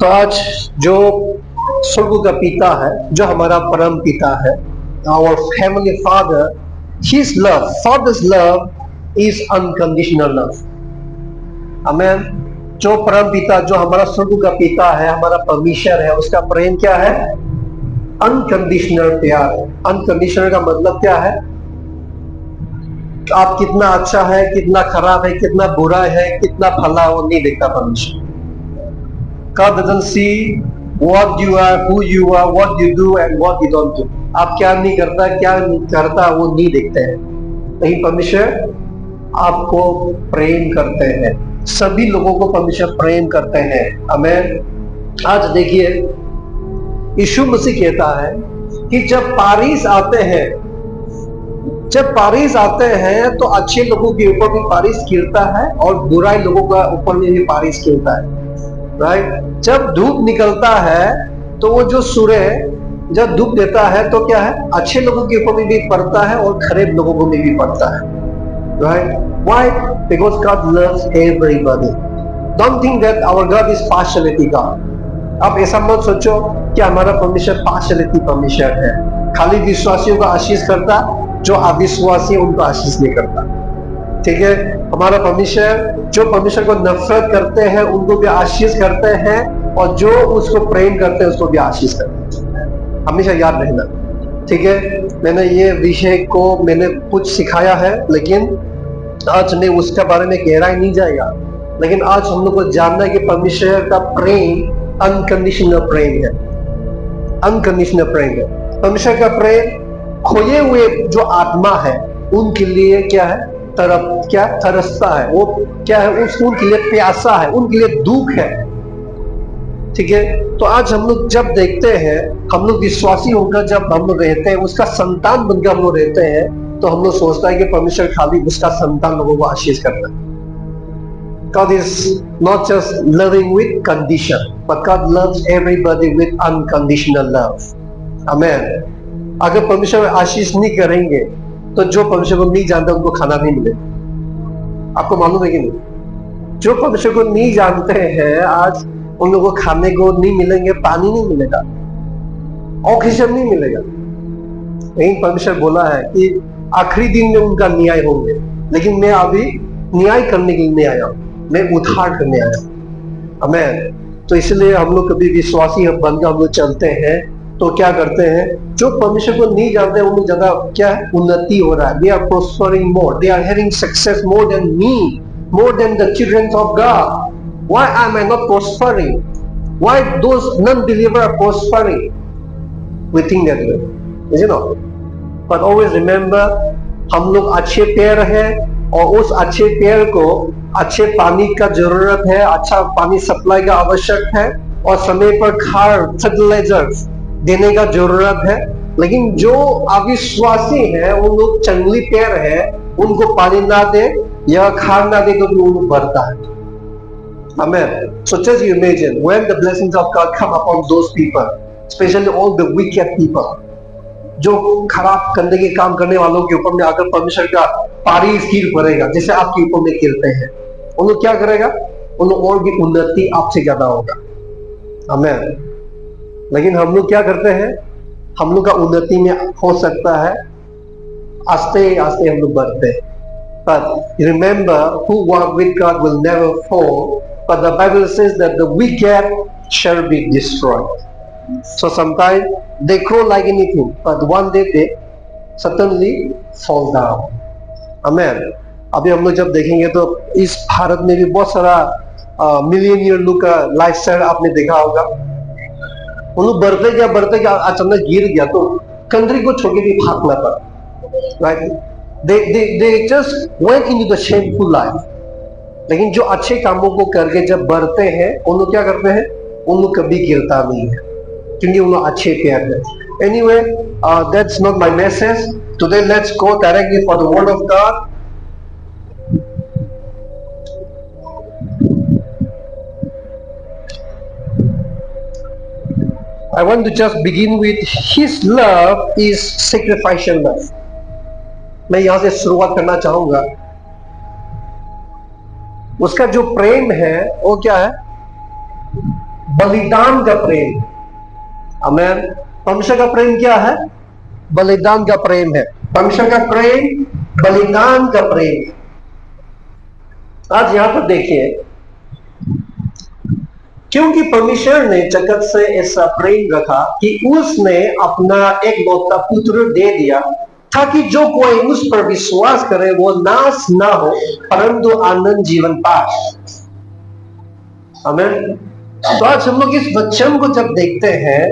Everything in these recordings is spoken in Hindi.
तो आज जो स्वर्ग का पिता है, जो हमारा परम पिता है, our heavenly father, his love, father's love is unconditional love. आमेन। जो परम पिता, जो हमारा स्वर्ग का पिता है, हमारा परमेश्वर है, उसका प्रेम क्या है? अनकंडीशनल प्यार। अनकंडीशनल का मतलब क्या है? आप कितना अच्छा है, कितना खराब है, कितना बुरा है, कितना भला, वो नहीं देखता परमेश्वर। God doesn't see what you are, who you are, what you do and what you don't do. आप क्या नहीं करता, क्या नहीं करता, वो नहीं देखते हैं। नहीं, परमेश्वर आपको प्रेम करते हैं। सभी लोगों को परमेश्वर प्रेम करते हैं। आमेन। आज देखिए, यीशु मसीह कहता है कि जब बारिश आते हैं तो अच्छे लोगों के ऊपर भी बारिश गिरता है और बुराई लोगों के ऊपर भी बारिश गिरता है। राइट? जब धूप निकलता है तो वो जो सूर्य जब धूप देता है तो क्या है? अच्छे लोगों के ऊपर भी पड़ता है और खराब लोगों को भी पड़ता है। Right? Why? Because God loves everybody. Don't think that our God is partiality God. आप ऐसा मत सोचो कि हमारा परमेश्वर पार्शियलिटी परमेश्वर है, खाली विश्वासियों को आशीष करता, जो अविश्वासी उनको आशीष नहीं करता। ठीक है? हमारा परमेश्वर जो परमेश्वर को नफरत करते हैं उनको भी आशीष करते हैं, और जो उसको प्रेम करते हैं उसको भी आशीष करते हैं। हमेशा याद रखना। ठीक है? मैंने ये विषय को मैंने कुछ सिखाया है, लेकिन आज मैं उसके बारे में गहराई नहीं जाएगा। लेकिन आज हम लोग को जानना है कि परमेश्वर का प्रेम अनकंडीशनल प्रेम है। अनकंडीशनल प्रेम है। परमेश्वर का प्रेम खोए हुए जो आत्मा है उनके लिए क्या है? तरसता है। वो क्या है? उनके लिए प्यासा है, उनके लिए दुख है। ठीक है? तो आज हम लोग जब देखते हैं, हम लोग विश्वासी होकर जब हम लोग रहते हैं, उसका संतान बनकर हम लोग रहते हैं, तो हम लोग सोचता है कि परमेश्वर खाली उसका संतान लोगों को आशीष करता है। God is not just loving with condition, but God loves everybody with unconditional love. Amen. अगर परमेश्वर आशीष नहीं करेंगे तो जो परमेश्वर को नहीं जानते उनको खाना नहीं मिलेगा। आपको मालूम है कि नहीं? जो परमेश्वर को नहीं जानते हैं, आज उन लोगों को खाने को नहीं मिलेंगे, पानी नहीं मिलेगा, ऑक्सीजन नहीं मिलेगा। लेकिन परमेश्वर बोला है कि आखिरी दिन में उनका न्याय होंगे, लेकिन मैं अभी न्याय करने के लिए नहीं आया हूं, मैं उद्धार करने आया हूं। आमीन। तो इसलिए हम लोग कभी विश्वासी बनकर हम लोग चलते हैं तो क्या करते हैं? जो परमेश्वर को नहीं जानते उनमें ज्यादा क्या है? उन्नति हो रहा है। They are prospering more. They are having success more than me, more than the children of God. Why am I not prospering? Why those non-believers are prospering? We think that way, you know. But always remember, हम लोग अच्छे पेड़ हैं और उस अच्छे पेड़ को अच्छे पानी का जरूरत है, अच्छा पानी सप्लाई का आवश्यक है, और समय पर खाद फर्टिलाइजर्स देने का जरूरत है। लेकिन जो अविश्वासी है, उन लोग जंगली पेड़ है, उनको पानी ना दे या खाद ना दे तो भी उनको बढ़ता है। Amen. So just imagine when the blessings of God come upon those people, especially all the wicked people, जो खराब करने के काम करने वालों के ऊपर में अगर परमेश्वर का बारिश गिर पड़ेगा, जैसे आपके ऊपर में गिरते हैं, उन लोग क्या करेगा? उन लोग और भी उन्नति आपसे ज्यादा होगा। आमीन। लेकिन हम लोग क्या करते हैं? हम लोग का उन्नति में हो सकता है आस्ते आस्ते हम लोग बढ़ते हैं। But remember, who walk with God will never fall, but the Bible says that the wicked shall be destroyed. So sometimes they grow like anything, but one day they suddenly fall down. Amen. अभी हम लोग जब देखेंगे तो इस भारत में भी बहुत सारा मिलियनियर लोग का लाइफस्टाइल आपने देखा होगा। उन लोग बढ़ते क्या अचानक गिर गया तो कंट्री को छोड़ के भी भागना पड़ा। Right? They just went into the shameful life. लेकिन जो अच्छे कामों को करके जब बढ़ते हैं, उन लोग क्या करते हैं? उन लोग कभी गिरता नहीं है, क्योंकि उन लोग अच्छे प्यार है। Anyway, that's not my message today. Let's go directly for the word of God. I want to just begin with His love is sacrificial love. मैं यहां से शुरुआत करना चाहूंगा। उसका जो प्रेम है वो क्या है? बलिदान का प्रेम। आमेन। परमेश्वर का प्रेम क्या है? बलिदान का प्रेम है। परमेश्वर का प्रेम बलिदान का प्रेम। आज यहां पर देखिए, क्योंकि परमेश्वर ने जगत से ऐसा प्रेम रखा कि उसने अपना एक लौता पुत्र दे दिया, ताकि जो कोई उस पर विश्वास करे वो नाश ना हो परंतु आनंद जीवन पाए। आमीन। तो आज हम लोग इस वचन को जब देखते हैं,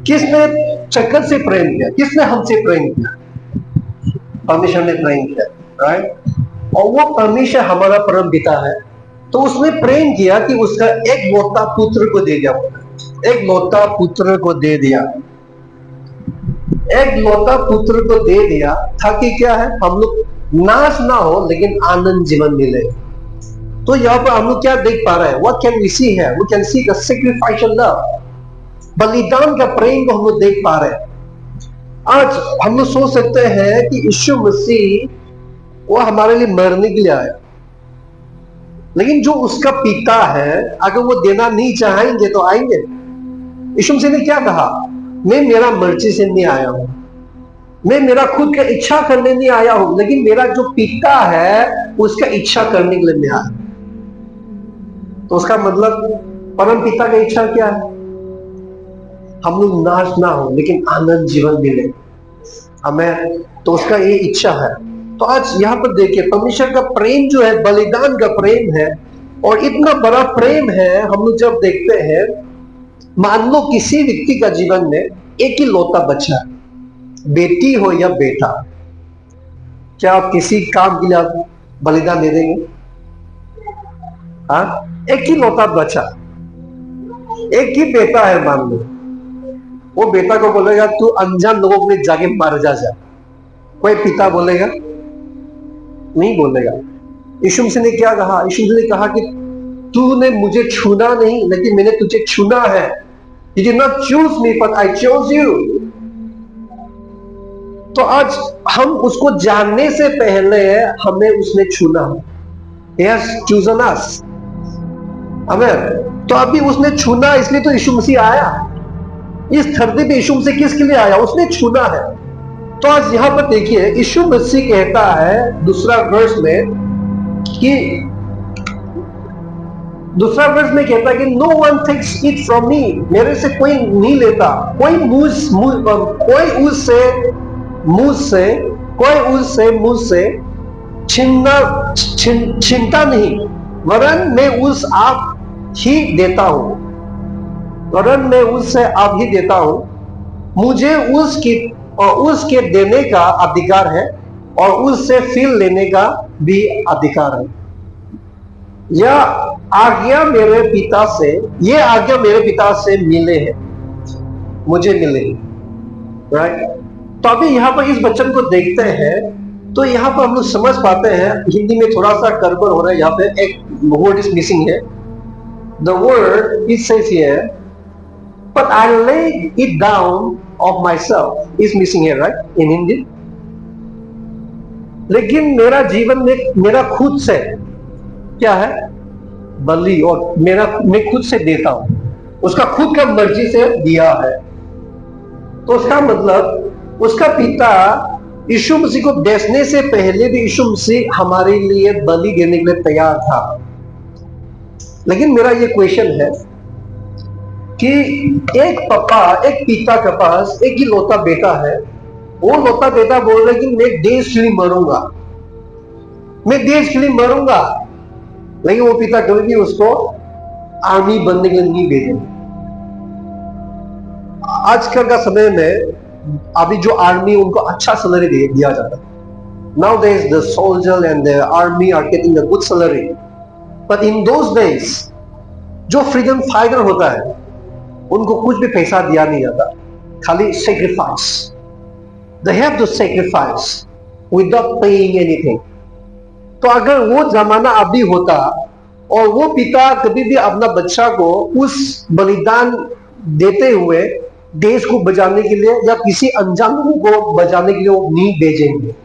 किसने जगत से प्रेम किया? किसने हमसे प्रेम किया? परमेश्वर ने प्रेम किया, राइट? और वो परमेश्वर हमारा परम पिता है, तो उसने प्रेम किया कि उसका एक लौता पुत्र को दे दिया। एक लौता पुत्र को दे दिया, एक लौता पुत्र को दे दिया, ताकि क्या है? हम लोग नाश ना हो लेकिन आनंद जीवन मिले। तो यहाँ पर हम लोग क्या देख पा रहे हैं? What can we see here? We can see the sacrificial love, बलिदान का प्रेम को हम लोग देख पा रहे हैं। आज हम लोग सोच सकते हैं कि यीशु मसीह वो हमारे लिए मरने के लिए आया, लेकिन जो उसका पिता है अगर वो देना नहीं चाहेंगे तो आएंगे। यीशु मसीह ने क्या कहा? मैं मेरा मर्जी से नहीं आया हूं, मैं मेरा खुद का इच्छा करने नहीं आया हूं, लेकिन मेरा जो पिता है उसका इच्छा करने के लिए मैं आया। तो उसका मतलब परम पिता का इच्छा क्या है? हम लोग नाश ना हो लेकिन आनंद जीवन मिले। हमें तो उसका ये इच्छा है। तो आज यहाँ पर देखिए, परमेश्वर का प्रेम जो है बलिदान का प्रेम है, और इतना बड़ा प्रेम है। हम लोग जब देखते हैं, मान लो किसी व्यक्ति का जीवन में एक ही लौता बच्चा है, बेटी हो या बेटा, क्या आप किसी काम के लिए आप बलिदान दे देंगे? हाँ, एक ही लौता बच्चा, एक ही बेटा है, मान लो वो बेटा को बोलेगा तू अनजान लोगों में जाके मर जा। कोई पिता बोलेगा? नहीं बोलेगा। यीशु मसीह ने क्या कहा? यीशु मसीह ने कहा कि तूने मुझे छूना नहीं, लेकिन मैंने तुझे छूना है। You did not choose me, but I chose you. तो आज हम उसको जानने से पहले हमें उसने छूना। He has chosen us. आमीन। तो अभी उसने छूना, इसलिए तो यीशु मसीह आया। इस धरती पे यीशु मसीह किसके लिए आया? उसने छूना है। तो आज यहां पर देखिए, यीशु मसीह कहता है दूसरा वर्स में कहता है कि no one takes it from me, मेरे से कोई नहीं लेता, कोई मुझसे छीनता नहीं, वरन मैं उस आप ही देता हूं, वरन मैं उससे आप ही देता हूं। मुझे उसके देने का अधिकार है और उससे फिर लेने का भी अधिकार है। यह आज्ञा मेरे पिता से मिले है, मुझे मिले, राइट? तो अभी यहाँ पर इस वचन को देखते हैं, तो यहाँ पर हम लोग समझ पाते हैं। हिंदी में थोड़ा सा गड़बड़ हो रहा है, यहाँ पे एक वर्ड इज मिसिंग है। The word it says here but I lay it down of myself is missing here, right, in Hindi। लेकिन मेरा जीवन में मेरा खुद से क्या है? बलि, और मैं खुद से देता हूं, उसका खुद का मर्जी से दिया है। तो उसका मतलब उसका पिता यीशु मसीह को बेचने से पहले भी यीशु मसीह हमारे लिए बलि देने के लिए तैयार था। लेकिन मेरा ये क्वेश्चन है कि एक पिता के पास एक ही लौता बेटा है, वो लौता बेटा बोल रहा है कि मैं देश के लिए मरूंगा, लेकिन वो पिता कभी भी उसको आर्मी बनने के लिए नहीं भेजेंगे। आजकल का समय में अभी जो आर्मी उनको अच्छा सैलरी दिया जाता है। Nowadays the soldier and the army are getting a good salary, but in those days जो फ्रीडम फाइटर होता है उनको कुछ भी पैसा दिया नहीं जाता, खाली sacrifice. They have to sacrifice without paying anything। तो अगर वो जमाना अभी होता और वो पिता कभी भी अपना बच्चा को उस बलिदान देते हुए देश को बचाने के लिए या किसी अनजान लोगों को बचाने के लिए वो नहीं भेजेंगे,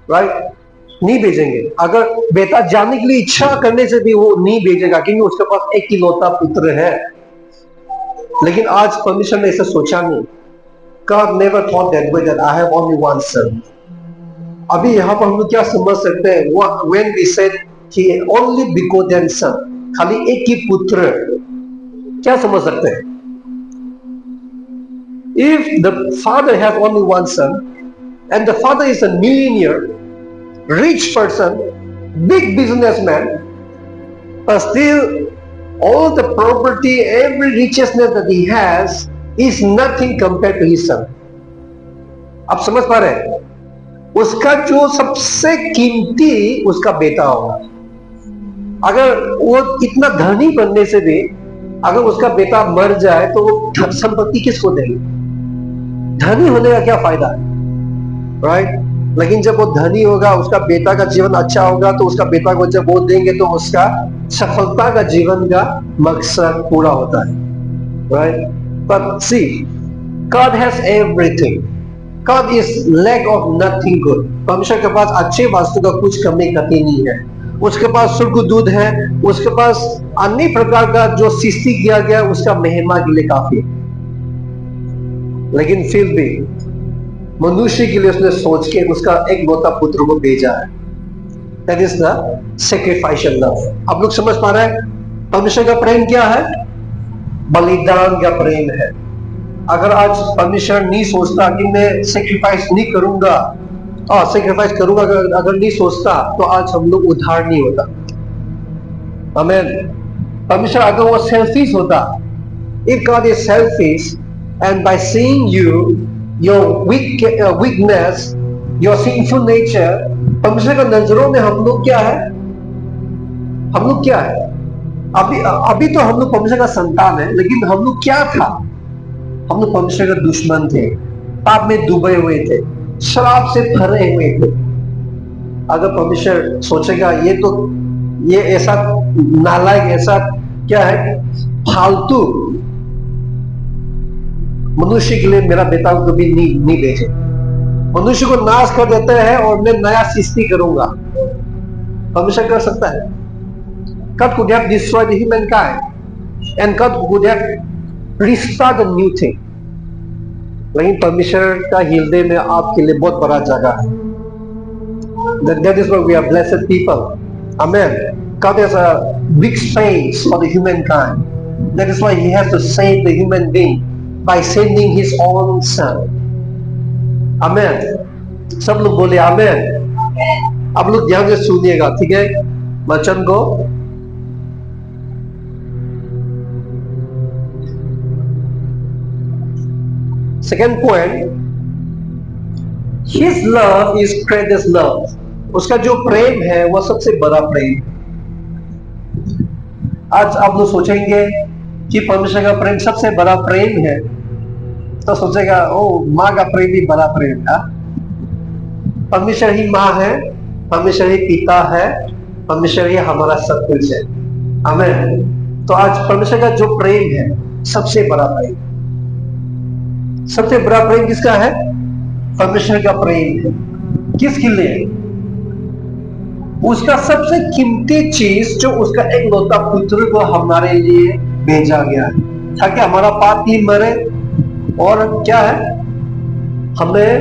राइट? नहीं भेजेंगे। अगर बेटा जाने के लिए इच्छा करने से भी वो नहीं भेजेगा, क्योंकि उसके पास एक इकलौता पुत्र है। लेकिन आज परमेश्वर ने ऐसा सोचा नहीं। God never thought that way, that I have only one son. अभी यहाँ पर हम लोग क्या समझ सकते हैं? When we said he only begotten son, खाली एक ही पुत्र, क्या समझ सकते हैं? If the father has only one son and the father is a millionaire, rich person, big businessman, but still all the property, every richness that he has is nothing compared to his son. आप समझ पा रहे हैं? उसका जो सबसे कीमती उसका बेटा होगा। अगर वो इतना धनी बनने से भी अगर उसका बेटा मर जाए तो वो संपत्ति किसको देंगे? धनी होने का क्या फायदा है, राइट? लेकिन जब वो धनी होगा, उसका बेटा का जीवन अच्छा होगा, तो उसका बेटा को जब वो देंगे तो उसका सफलता का जीवन का मकसद पूरा होता है, right? But see, God has everything. God is lack of nothing good. परमेश्वर के पास अच्छे वस्तु का कुछ कमी कभी नहीं है। उसके पास स्वर्गदूत है, उसके पास अन्य प्रकार का जो सृष्टि किया गया उसका महिमा के लिए काफी है। लेकिन फिर भी मनुष्य के लिए उसने सोच के उसका एक लौता पुत्र को भेजा है। That is the sacrificial love. आप लोग समझ पा रहे हैं परमेश्वर का प्रेम क्या है? बलिदान का प्रेम है। अगर आज परमेश्वर नहीं सोचता कि मैं सेक्रीफाइस नहीं करूंगा और सेक्रीफाइस करूंगा, अगर नहीं सोचता तो आज हम लोग उद्धार नहीं होता। आमीन। परमेश्वर अगर वो सेल्फिश होता, if God is selfish and by seeing you, your weakness, your sinful nature, परमेश्वर का नजरों में हम लोग क्या है? हम लोग क्या है? अभी तो हम लोग परमेश्वर का संतान है, लेकिन हम लोग क्या था? हम लोग परमेश्वर का दुश्मन थे, पाप में डूबे हुए थे, शराब से भरे हुए थे। अगर परमेश्वर सोचेगा ये ऐसा नालायक, ऐसा क्या है, फालतू मनुष्य के लिए मेरा बेटा को कभी नहीं भेजे। मनुष्य को नाश कर देता है और मैं नया सृष्टि करूंगा। परमेश्वर कर सकता है। God could have destroyed the humankind and God could have restart a new thing. लेकिन परमेश्वर का हृदय में आपके लिए बहुत बड़ा जगह है। That is why we are blessed people. Amen. God has a big space for the humankind. That is why He has to save the human being by sending His own Son. Amen. सब लोग बोले Amen. आप लोग ध्यान से सुनिएगा, ठीक है? वचन को Second point, His love is greatest love. उसका जो प्रेम है वो सबसे बड़ा प्रेम। आज आप लोग सोचेंगे कि परमेश्वर का प्रेम सबसे बड़ा प्रेम है, तो सोचेगा ओ माँ का प्रेम भी बड़ा प्रेम था। परमेश्वर ही माँ है, परमेश्वर ही पिता है, परमेश्वर ही हमारा सब कुछ है। आमीन। तो आज परमेश्वर का जो प्रेम है सबसे बड़ा प्रेम, सबसे बड़ा प्रेम किसका है? परमेश्वर का प्रेम है। किसके लिए? उसका सबसे कीमती चीज जो उसका एक लौता पुत्र को हमारे लिए भेजा गया है, ताकि हमारा पाप ही मरे और क्या है, हमें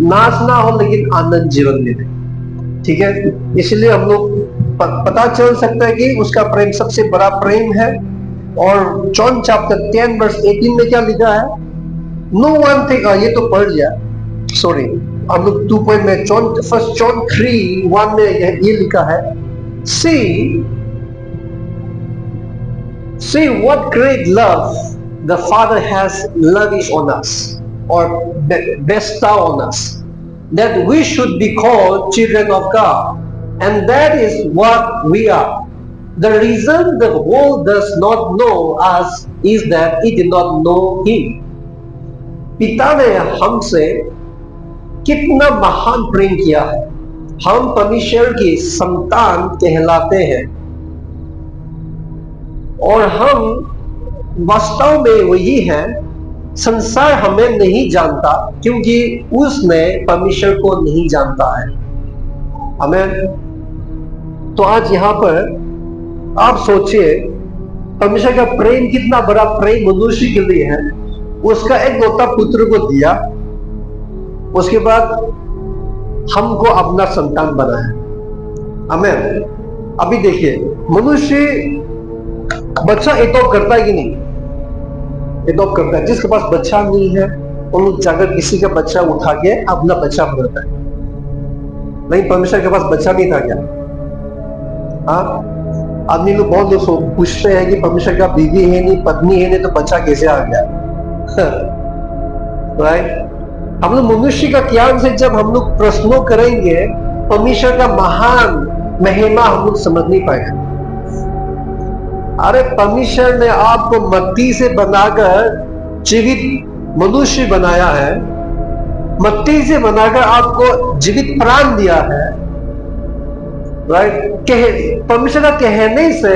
नाश ना हो लेकिन आनंद जीवन मिले। ठीक है, इसलिए हम लोग पता चल सकता है कि उसका प्रेम सबसे बड़ा प्रेम है। और जॉन चैप्टर 10 वर्स 18 में क्या लिखा है? नो वन थिंग, ये तो पढ़ लिया, सॉरी, हम लोग 2 पॉइंट में फर्स्ट जॉन 3:1 में ये लिखा है, see what great love the Father has lavished on us or bestowed on us, that we should be called children of God, and that is what we are. The reason the world does not know us is that it did not know Him. पिता ने हमसे कितना महान प्रेम किया है। हम परमेश्वर की संतान कहलाते हैं और हम वास्तव में वही हैं। संसार हमें नहीं जानता क्योंकि उसने परमेश्वर को नहीं जानता है। आमेन। तो आज यहां पर आप सोचिए, परमेश्वर का प्रेम कितना बड़ा प्रेम मनुष्य के लिए है। उसका एक लौता पुत्र को दिया, उसके बाद हमको अपना संतान बनाया। आमेन। अभी देखिए, मनुष्य बच्चा एडॉप्ट करता है कि नहीं? एडॉप्ट करता है। जिसके पास बच्चा नहीं है वो लोग जाकर किसी का बच्चा उठा के अपना बच्चा बनाता है। नहीं, परमेश्वर के पास बच्चा नहीं था क्या? हाँ, आदमी लोग बहुत लोग पूछते हैं कि परमेश्वर का बीवी है नहीं, पत्नी है नहीं, तो बच्चा कैसे आ गया? राइट। हम लोग मनुष्य का ज्ञान से जब हम लोग प्रश्नों करेंगे, परमेश्वर का महान महिमा हम लोग समझ नहीं पाएंगे। अरे परमेश्वर ने आपको मट्टी से बनाकर जीवित मनुष्य बनाया है, मट्टी से बनाकर आपको जीवित प्राण दिया है। राइट। परमेश्वर का कहने से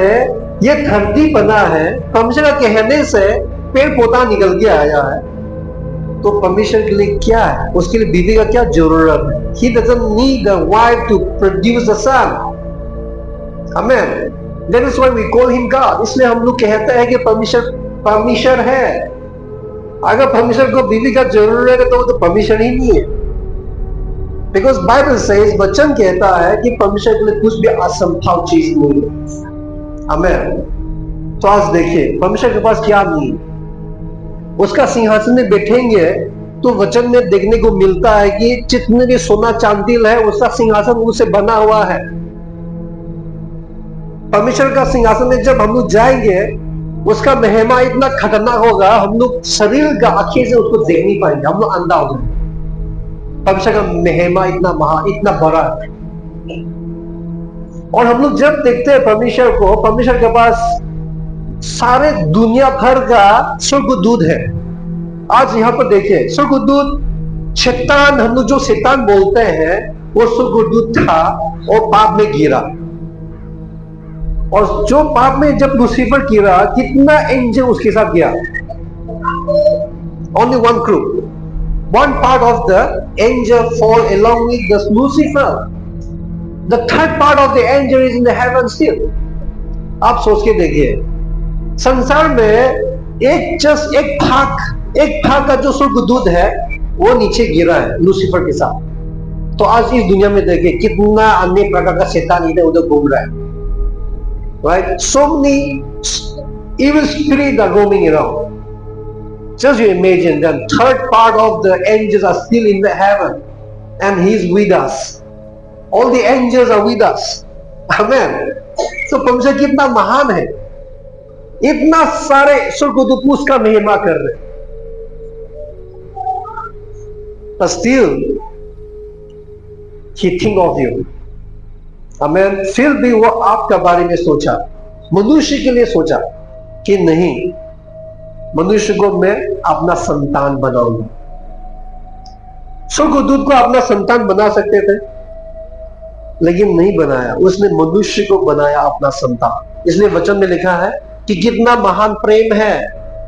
ये धरती बना है, परमेश्वर का कहने से पेड़ पौधा निकल के आया है। तो परमेश्वर के लिए क्या है? उसके लिए बीवी का क्या जरूरत है? He doesn't need a wife to produce a son. Amen. That is why we call him God. इसलिए हम लोग कहते हैं कि परमेश्वर है। अगर परमेश्वर को बीवी का जरूरत है तो वो तो परमेश्वर ही नहीं है। Because Bible says, वचन कहता है कि परमेश्वर के लिए कुछ भी असंभव चीज नहीं है। आमेन। तो आज देखिए, परमेश्वर के पास क्या नहीं है। उसका सिंहासन में बैठेंगे तो वचन में देखने को मिलता है कि जितने भी सोना चांदी है उसका सिंहासन उससे बना हुआ है। परमेश्वर का सिंहासन में जब हम लोग जाएंगे, उसका महिमा इतना खतरनाक होगा, हम लोग शरीर का आंखें से उसको देख नहीं पाएंगे, हम लोग अंधा हो जाएंगे। परमेश्वर का महिमा इतना महान, इतना बड़ा है। और हम लोग जब देखते हैं परमेश्वर को, परमेश्वर के पास सारे दुनिया भर का स्वर्गदूत है। आज यहां पर देखिए, स्वर्गदूत शैतान, हम लोग जो शैतान बोलते हैं, वो स्वर्गदूत था और पाप में गिरा। और जो पाप में जब लूसीफर गिरा, कितना एंजल उसके साथ गया? Only one group, one part of the angel fall along with the Lucifer. The third part of the angel is in the heaven still. आप सोच के देखिए, संसार में एक भाग का जो स्वर्गदूत है वो नीचे गिरा है लूसीफर के साथ। तो आज इस दुनिया में देखिए कितना अन्य प्रकार का शैतान इधर उधर घूम रहा है। Right. So many evil spirits are roaming around. Just you imagine that third part of the angels are still in the heaven and he is with us. All the angels are with us. Amen. So परमेश्वर कितना महान है, इतना सारे स्वर्गदूत उसका महिमा कर रहे, but still he think of you. Amen. फिर भी वो आपका बारे में सोचा, मनुष्य के लिए सोचा कि नहीं, मनुष्य को मैं अपना संतान बनाऊंगा। स्वर्गदूत को अपना संतान बना सकते थे, लेकिन नहीं बनाया, उसने मनुष्य को बनाया अपना संतान। इसलिए वचन में लिखा है कि कितना महान प्रेम है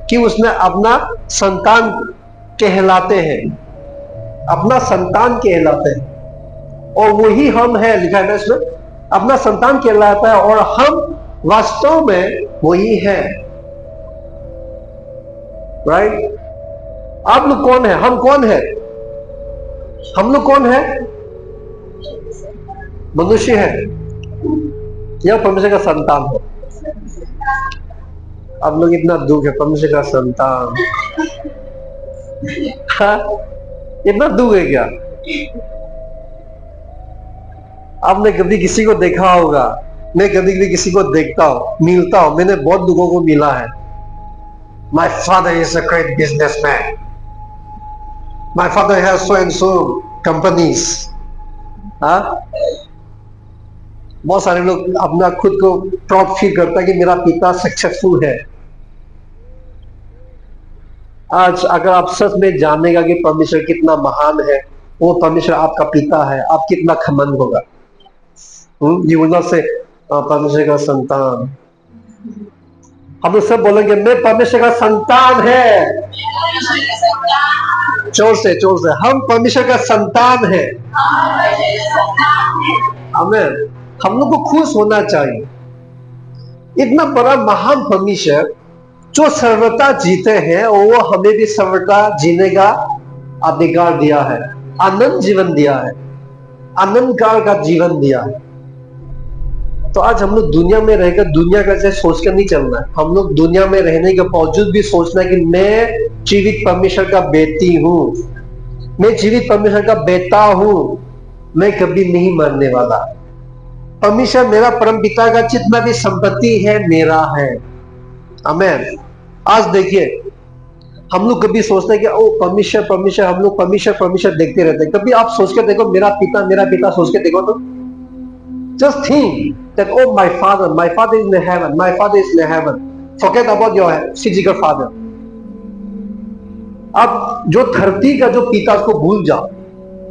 कि उसने अपना संतान कहलाते हैं, अपना संतान कहलाते हैं। और वही हम है, लिखा है ना इसमें, अपना संतान कहलाता है और हम वास्तव में वही है। राइट। आप लोग कौन है? हम कौन है? हम लोग कौन है? मनुष्य है या परमेश्वर का संतान है? आप लोग इतना दुख है, परमेश्वर का संतान। हाँ? इतना दुख है क्या? आपने कभी किसी को देखा होगा, मैं कभी कभी किसी को देखता हूं, मिलता हूं, मैंने बहुत लोगों को मिला है। My father is a great businessman. My father has so and so companies. हाँ? बहुत सारे लोग अपना खुद को प्राउड फील करता है कि मेरा पिता सक्सेसफुल है। आज अगर आप सच में जानेगा कि परमेश्वर कितना महान है, वो परमेश्वर आपका पिता है, आप कितना घमंड होगा। You will not say, परमेश्वर का संतान। हम लोग सब बोलेंगे मैं परमेश्वर का संतान है। जोर से, हम परमेश्वर का संतान है। आमेन। हम लोग को खुश होना चाहिए। इतना बड़ा महान परमेश्वर जो सर्वथा जीते हैं और वो हमें भी सर्वथा जीने का अधिकार दिया है, आनंद जीवन दिया है, आनंद काल का जीवन दिया है। तो आज हम लोग दुनिया में रहकर दुनिया का जैसे सोच कर नहीं चलना है। हम लोग दुनिया में रहने के बावजूद भी सोचना है कि मैं जीवित परमेश्वर का बेटी हूं, मैं जीवित परमेश्वर का बेटा हूं, मैं कभी नहीं मरने वाला। परमेश्वर मेरा परम पिता का जितना भी संपत्ति है मेरा है। आमेन। आज देखिए हम लोग कभी सोचते हैं कि ओ परमेश्वर परमेश्वर, हम लोग परमेश्वर परमेश्वर देखते रहते हैं। कभी आप सोच के देखो मेरा पिता सोच के देखो तो just think that oh my father is in heaven, my father is in heaven. Forget about your physical father. आप जो धरती का जो पिता उसको भूल जाओ,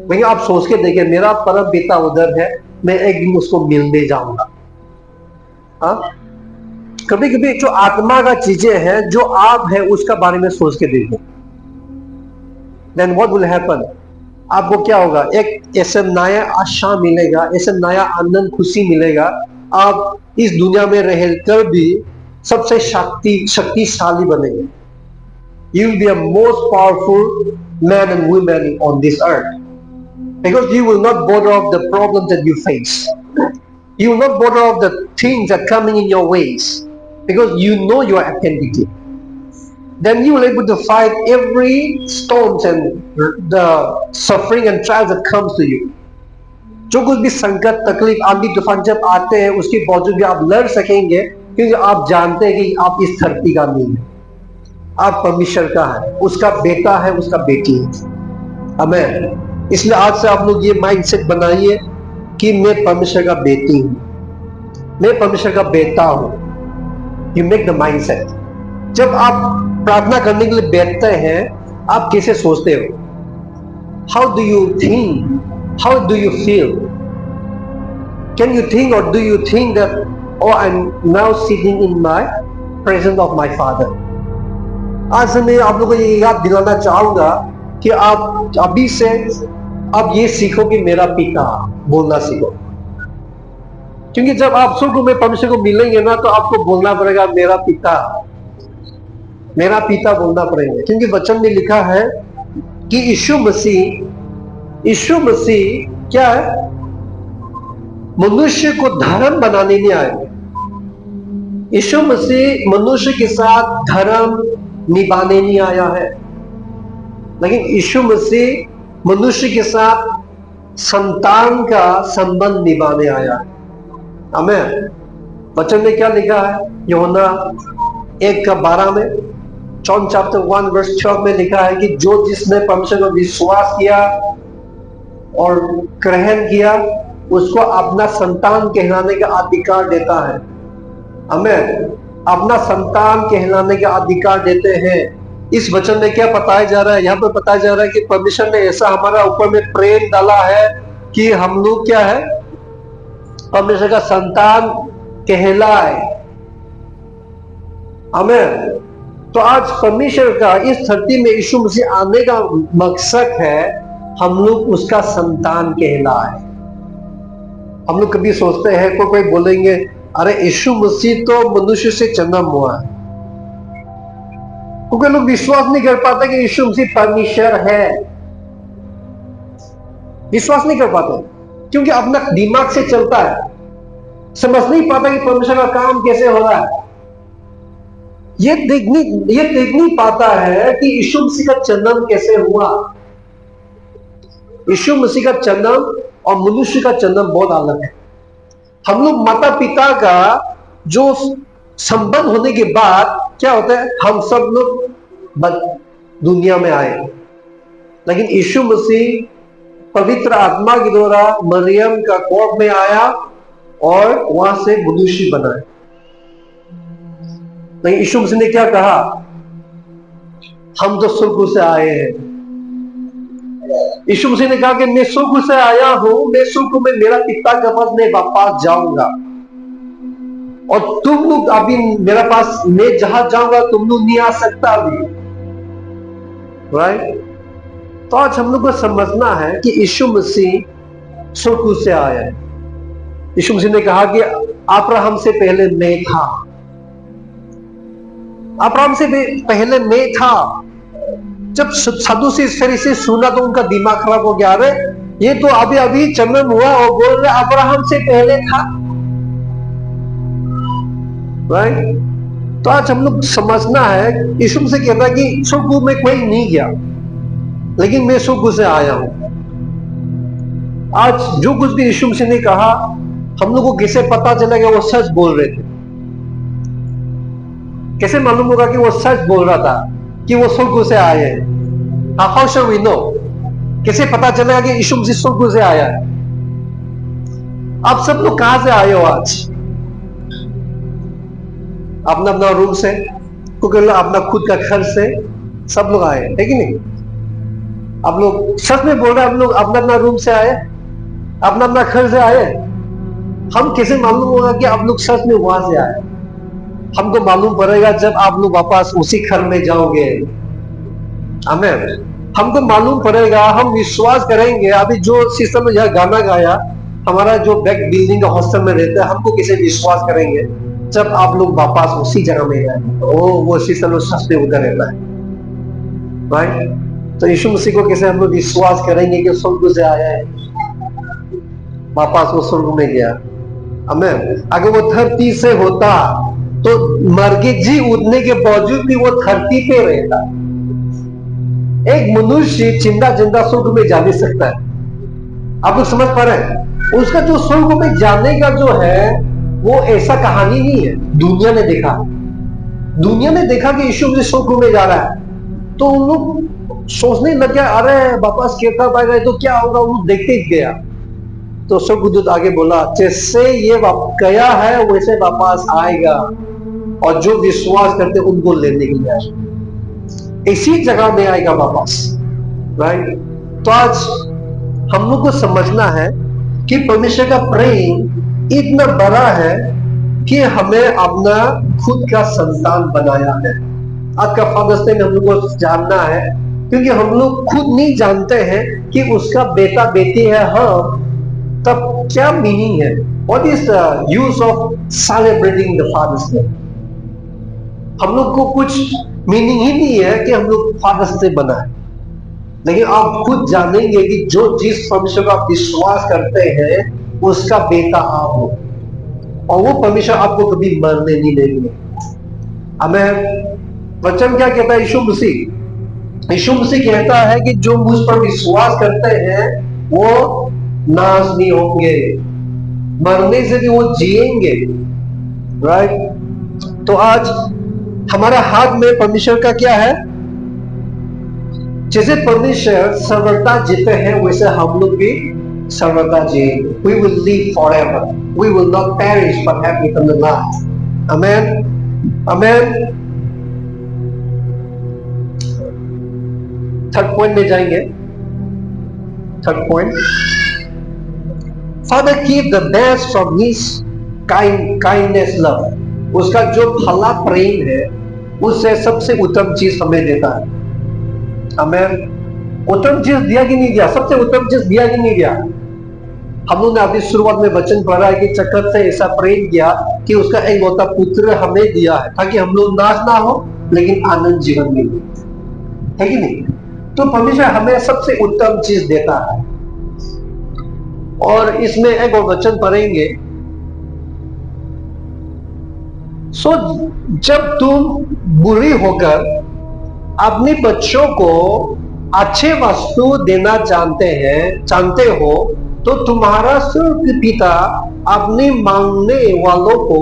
वही आप सोच के देखिए मेरा परम पिता उधर है, मैं एक दिन उसको मिलने जाऊंगा। हाँ, कभी कभी जो आत्मा का चीजें हैं जो आप है उसका बारे में सोच के देखो, then what will happen? आपको क्या होगा? एक ऐसा नया आशा मिलेगा, ऐसा नया आनंद खुशी मिलेगा। आप इस दुनिया में रहकर भी सबसे शक्तिशाली बनेंगे। You will be a most powerful man and woman on this earth because you will not bother of the problems that you face. You will not bother of the things that are coming in your ways because you know your identity. Then you will be able to fight every storms and the suffering and trials that comes to you. जो कुछ भी संकट तकलीफ आंधी तूफान जब आते हैं उसके बावजूद भी आप लड़ सकेंगे क्योंकि आप जानते हैं कि आप इस धरती का नहीं है, आप परमेश्वर का है, उसका बेटा है, उसका बेटी है। आमेन। इसलिए आज से आप लोग ये माइंडसेट बनाइए कि मैं परमेश्वर का बेटी हूं, मैं परमेश्वर का बेटा हूं। You make the mindset. जब आप प्रार्थना करने के लिए बैठते हैं आप कैसे सोचते हो? How do you think? How do you feel? Can you think और do you think that oh I'm now sitting in my presence of my father? आज से मैं आप लोगों को ये याद दिलाना चाहूंगा कि आप अभी से आप ये सीखो कि मेरा पिता बोलना सीखो, क्योंकि जब आप स्वर्ग में परमेश्वर को मिलेंगे ना तो आपको बोलना पड़ेगा मेरा पिता, मेरा पिता बोलना पड़ेगा। क्योंकि वचन में लिखा है कि यीशु मसीह क्या है? मनुष्य को धर्म बनाने नहीं आए। यीशु मसीह मनुष्य के साथ धर्म निभाने नहीं आया है, लेकिन यीशु मसीह मनुष्य के साथ संतान का संबंध निभाने आया है। आमीन। वचन में क्या लिखा है? यूहन्ना 1:12 में, जॉन चैप्टर 1 वर्स 12 में लिखा है कि जो जिसने परमेश्वर को विश्वास किया और ग्रहण किया उसको अपना संतान कहलाने का अधिकार देता है। आमीन। अपना संतान कहलाने का अधिकार देते हैं। इस वचन में क्या बताया जा रहा है? यहाँ पर बताया जा रहा है कि परमेश्वर ने ऐसा हमारा ऊपर में प्रेम डाला है कि हम लोग क्या है? परमेश्वर का संतान कहलाए। आमीन। तो आज परमेश्वर का इस धरती में यीशु मसीह आने का मकसद है हम लोग उसका संतान कहलाए। हम लोग कभी सोचते हैं कोई बोलेंगे अरे यीशु मसीह तो मनुष्य से जन्म हुआ है, क्योंकि लोग विश्वास नहीं कर पाते कि यीशु मसीह परमेश्वर है। विश्वास नहीं कर पाते क्योंकि अपना दिमाग से चलता है, समझ नहीं पाता कि परमेश्वर का काम कैसे हो रहा है। ये देख नहीं पाता है कि यीशु मसीह का जन्म कैसे हुआ। यीशु मसीह का जन्म और मनुष्य का जन्म बहुत अलग है। हम लोग माता पिता का जो संबंध होने के बाद क्या होता है? हम सब लोग दुनिया में आए, लेकिन यीशु मसीह पवित्र आत्मा के द्वारा मरियम का गर्भ में आया और वहां से मनुष्य बना। लेकिन यीशु मसीह ने क्या कहा? हम तो स्वर्ग से आए हैं। यीशु मसीह ने कहा कि मैं स्वर्ग से आया हूं, मैं स्वर्ग में मेरा पिता के पास मैं वापस जाऊंगा और तुम लोग अभी मेरे पास, मैं जहां जाऊंगा तुम लोग नहीं आ सकता अभी। राइट? तो आज हम लोग को समझना है कि यीशु मसीह स्वर्ग से आया है। यीशु मसीह ने कहा कि अब्राहम से पहले मैं था। अब्राहम से पहले मैं था। जब सदूसी फरीसी सुना तो उनका दिमाग खराब हो गया। अरे ये तो अभी अभी जन्म हुआ और बोल रहे अब्राहम से पहले था, राइट? तो आज हम लोग समझना है, यीशु मसीह कहता है कि स्वर्ग में कोई नहीं गया, लेकिन मैं स्वर्ग से आया हूं। आज जो कुछ भी यीशु मसीह ने कहा, हम लोग को कैसे पता चलेगा वो सच बोल रहे थे? कैसे मालूम होगा कि वो सच बोल रहा था, कि वो स्वर्ग से आए हैं? How shall we know? कैसे पता चलेगा कि यीशु मसीह स्वर्ग से आया है? आप सब लोग कहां से आए हो आज? अपना अपना रूम से, क्योंकि अपना खुद का घर से सब लोग आए, है कि नहीं? आप लोग सच में बोल रहे हैं, आप लोग अपना अपना रूम से आए, अपना अपना घर से आए? हम कैसे मालूम होगा कि आप लोग सच में वहां से आए? हमको मालूम पड़ेगा जब आप लोग वापस उसी घर में जाओगे। आमीन। हमको मालूम पड़ेगा, हम विश्वास करेंगे। अभी जो सिस्टम में यह गाना गाया, हमारा जो बैक बिल्डिंग का हॉस्टल में रहता है, हमको कैसे विश्वास करेंगे जब आप लोग वापस उसी जगह में जाए? वो सिस्टम सच में उधर रहता है, राइट? तो यीशु मसीह को कैसे हम लोग विश्वास करेंगे कि स्वर्ग से आया है, वापस वो स्वर्ग में गया? आमीन। अगर वो धरती से होता तो मर के जी उठने के बावजूद भी वो धरती पे रहता। एक मनुष्य जिंदा जिंदा स्वर्ग में जा नहीं सकता है। आप लोग समझ पा रहे हैं? उसका जो स्वर्ग में जाने का जो है, वो ऐसा कहानी नहीं है। दुनिया ने देखा कि यीशु मसीह स्वर्ग में जा रहा है, तो उन लोग सोचने लग गया, अरे वापस कैसा पाएगा, तो क्या होगा? वो देखते ही गया। तो स्वर्गदूत आगे बोला, जैसे ये गया है वैसे वापस आएगा, और जो विश्वास करते उनको लेने के लिए आएगा, इसी जगह में आएगा वापस, राइट? तो आज हम लोग को समझना है कि परमेश्वर का प्रेम इतना बड़ा है कि हमें अपना खुद का संतान बनाया है। आज का फादर्स डे में हम लोग को जानना है, क्योंकि हम लोग खुद नहीं जानते हैं कि उसका बेटा बेटी है हम, तब क्या मीनिंग है? What is the use of celebrating the Father's Day? हम लोग को कुछ मीनिंग ही नहीं है कि हम लोग फादर्स डे बनाए, लेकिन आप खुद जानेंगे कि जो जिस परमेश्वर का आप विश्वास करते हैं उसका बेटा आप हो, और वो परमेश्वर आपको कभी मरने नहीं देंगे। हमें वचन क्या कहता है? यीशु मसीह कहता है कि जो मुझ पर विश्वास करते हैं वो नाश नहीं होंगे, मरने से भी वो जिएंगे, राइट? तो आज हमारा हाथ में परमेश्वर का क्या है? जैसे परमेश्वर सर्वदा जीते हैं, वैसे हम लोग भी सर्वदा जिएंगे। We will live forever. We will not perish but have eternal life. Amen. Amen. Third point में जाएंगे। Third point, Father keep the best from his kindness love. उसका जो भला प्रेम है उससे सबसे उत्तम चीज हमें देता है। हमें उत्तम चीज दिया कि नहीं दिया? सबसे उत्तम चीज दिया कि नहीं दिया? हम लोग ने अभी शुरुआत में वचन पढ़ा है कि जगत से ऐसा प्रेम किया कि उसका एकलौता पुत्र हमें दिया है, ताकि हम लोग नाश ना हो लेकिन आनंद जीवन मिले, है कि नहीं? तो परमेश्वर हमें सबसे उत्तम चीज देता है। और इसमें एक और वचन पढ़ेंगे, जब तुम बुरी होकर अपने बच्चों को अच्छे वस्तु देना जानते हो, तो तुम्हारा स्वर्ग पिता अपने मांगने वालों को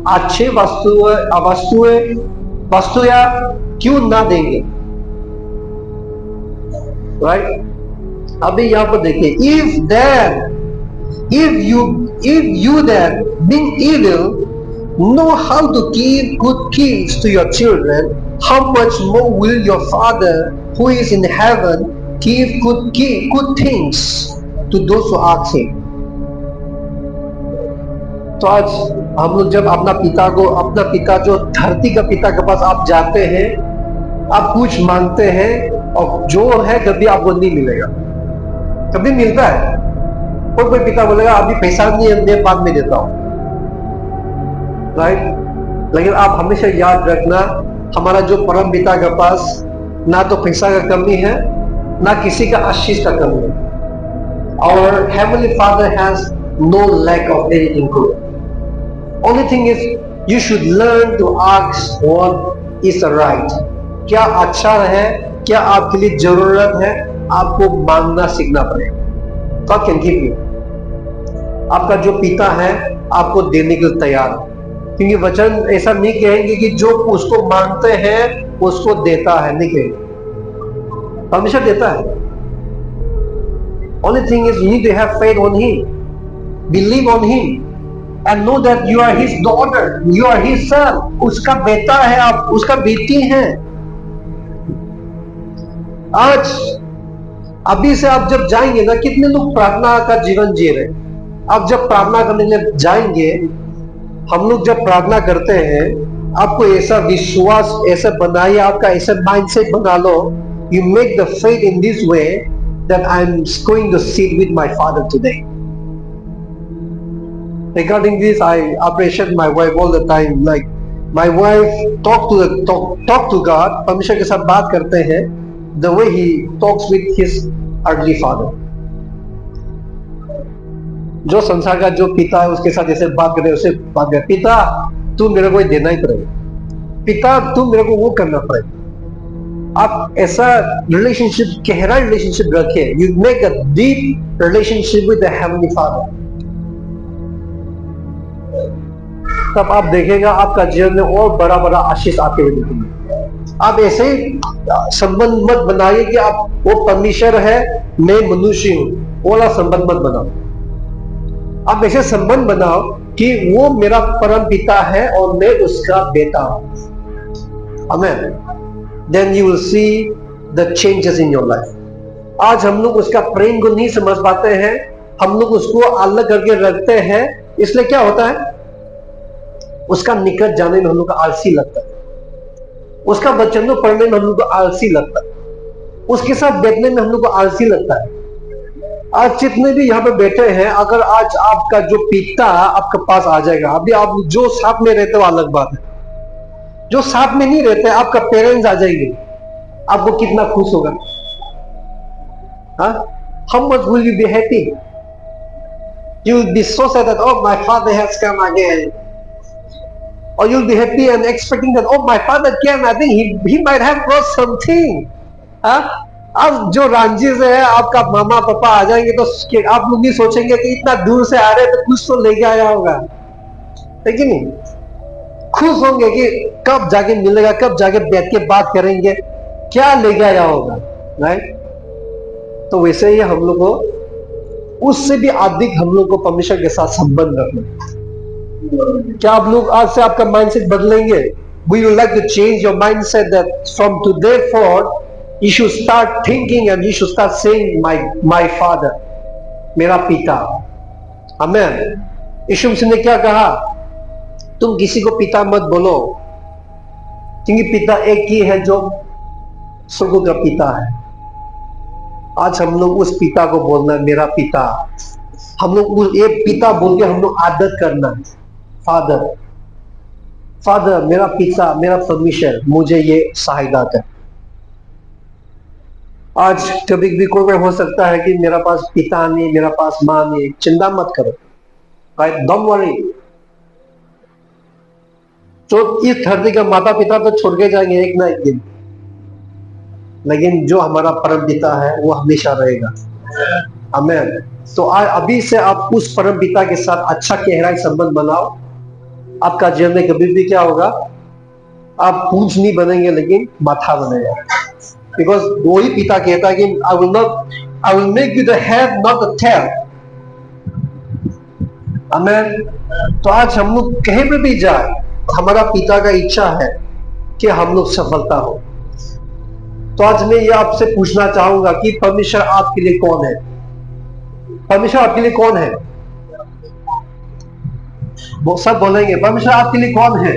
अच्छे वस्तुएं क्यों ना देंगे, राइट? अभी यहां पर देखिए, if you then being evil know how to give good gifts to your children, how much more will your Father who is in heaven give good things to those who ask him? तो आज हम लोग जब अपना पिता जो धरती का पिता के पास आप जाते हैं, आप कुछ मांगते हैं, और जो है कभी आपको नहीं मिलेगा। कभी मिलता है? कोई कोई पिता बोलेगा अभी पैसा नहीं है, मैं बाद में देता हूं, राइट। लेकिन आप हमेशा याद रखना, हमारा जो परम पिता के पास ना तो पैसा का कमी है, ना किसी का आशीष का कमी है। Our Heavenly Father has no lack of anything good. Only thing is, you should learn to ask what is right. क्या अच्छा है, क्या आपके लिए जरूरत है, आपको मांगना सीखना पड़ेगा। God can give you. आपका जो पिता है आपको देने के लिए तैयार है, क्योंकि वचन ऐसा नहीं कहेंगे कि जो उसको मांगते हैं उसको देता है, नहीं कहेंगे, हमेशा देता है। Only thing is you need to have faith on Him, believe on Him, and know that you are His daughter, you are His son. उसका बेटा है आप, उसका बेटी है। आज अभी से आप जब जाएंगे ना, कितने लोग प्रार्थना का जीवन जी रहे, आप जब प्रार्थना करने के लिए जाएंगे, हम लोग जब प्रार्थना करते हैं, आपको ऐसा विश्वास ऐसा बनाइए, आपका ऐसा माइंडसेट बना लो, you make the faith in this way that I'm going to sit with my Father today. Regarding this, I appreciate my wife all the time. Like my wife talk to God, परमेश्वर के साथ बात करते हैं, the way he talks with his earthly father. जो संसार का जो पिता है उसके साथ जैसे बात करते हैं, उसे बात करते, पिता तू मेरे को देना ही पड़ेगा, पिता तू मेरे को वो करना पड़ेगा। आप ऐसा रिलेशनशिप, गहरा रिलेशनशिप रखे, you make a deep relationship with the heavenly father, तब आप देखेगा आपका जीवन में और बड़ा बड़ा आशीष आपके हुए दिखेंगे। आप ऐसे संबंध मत बनाइए कि आप वो परमेश्वर है मैं मनुष्य हूं, वो वाला संबंध मत बनाओ। आप ऐसे संबंध बनाओ कि वो मेरा परम पिता है और मैं उसका बेटा हूं। आमीन। Then you will see the changes in your life. आज हम लोग उसका प्रेम को नहीं समझ पाते हैं, हम लोग उसको अलग करके रखते हैं, इसलिए क्या होता है, उसका निकट जाने में हम लोग को आलसी लगता है, उसका वचन को पढ़ने में हम लोग को आलसी लगता है, उसके साथ बैठने में हम लोग को आलसी लगता है। आज जितने भी यहाँ पे बैठे हैं, अगर आज आपका जो पिता आपके पास आ जाएगा, अभी आप जो साथ में रहते हो अलग बात है, जो साथ में नहीं रहते आपका पेरेंट्स आ जाएंगे, आपको कितना खुश होगा। How much will you be happy? You will be so sad that oh my father has come again, or you'll be happy and expecting that oh my father came, I think he might have brought something. अब जो रांझी से है आपका मामा पापा आ जाएंगे तो आप लोग नहीं सोचेंगे कि इतना दूर से आ रहे तो कुछ तो लेके आया होगा, है कि नहीं? खुश होंगे कि कब जाके मिलेगा, कब जाके बैठ के बात करेंगे, क्या लेके आया होगा, राइट? तो वैसे ही हम लोग को उससे भी अधिक हम लोग को परमेश्वर के साथ संबंध रखना। क्या आप लोग आज से आपका माइंडसेट बदलेंगे? We would like to change your mindset that from today forward you should start thinking and you should start saying my father, मेरा पिता। आमीन। यीशु मसीह ने क्या कहा? तुम किसी को पिता मत बोलो, क्योंकि पिता एक ही है जो स्वर्ग का पिता है। आज हम लोग उस पिता को बोलना है मेरा पिता, हम लोग ये पिता बोल के हम लोग आदत करना है, फादर फादर मेरा पिता, मेरा परमेश्वर मुझे ये सहायता कर। आज कभी भी कोई हो सकता है कि मेरा पास पिता नहीं, मेरा पास माँ नहीं, चिंता मत करो, राइट? Don't worry. तो इस धरती का माता पिता तो छोड़ के जाएंगे एक ना एक दिन, लेकिन जो हमारा परम पिता है वो हमेशा रहेगा। आमीन। तो अभी से आप उस परम पिता के साथ अच्छा गहरा संबंध बनाओ, आपका जीवन में कभी भी क्या होगा, आप पूंछ नहीं बनेंगे लेकिन माथा बनेगा, बिकॉज वही पिता कहता है कि I will make you the head not the tail. आमीन। तो आज हम लोग कहीं पे भी जाए, हमारा पिता का इच्छा है कि हम लोग सफलता हो। तो आज मैं ये आपसे पूछना चाहूंगा कि परमेश्वर आपके लिए कौन है? परमेश्वर आपके लिए कौन है? वो सब बोलेंगे परमेश्वर आपके लिए कौन है?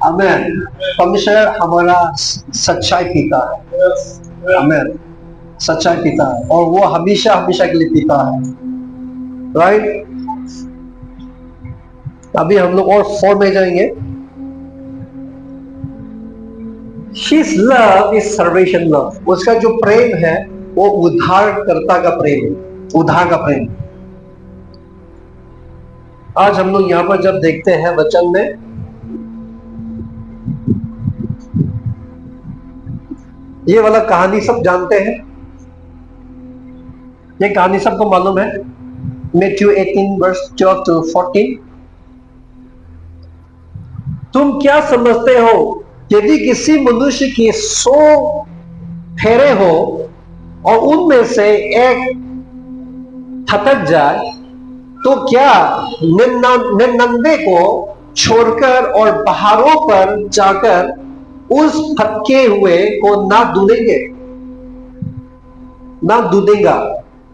आमीन। परमेश्वर हमारा सच्चाई पिता है। आमीन। सच्चा पिता है और वो हमेशा हमेशा के लिए पिता है, राइट। अभी हम लोग और 4 में जाएंगे। His love is salvation love. उसका जो प्रेम है वो उद्धारकर्ता का प्रेम है, उद्धार का प्रेम। आज हम लोग यहां पर जब देखते हैं वचन में, ये वाला कहानी सब जानते हैं, ये कहानी सबको मालूम है, मैथ्यू 18 वर्स 12 to 14। तुम क्या समझते हो, यदि किसी मनुष्य की 100 फेरे हो और उनमें से एक थटक जाए, तो क्या 99 को छोड़कर और पहाड़ों पर जाकर उस फटके हुए को ना दूदेगा?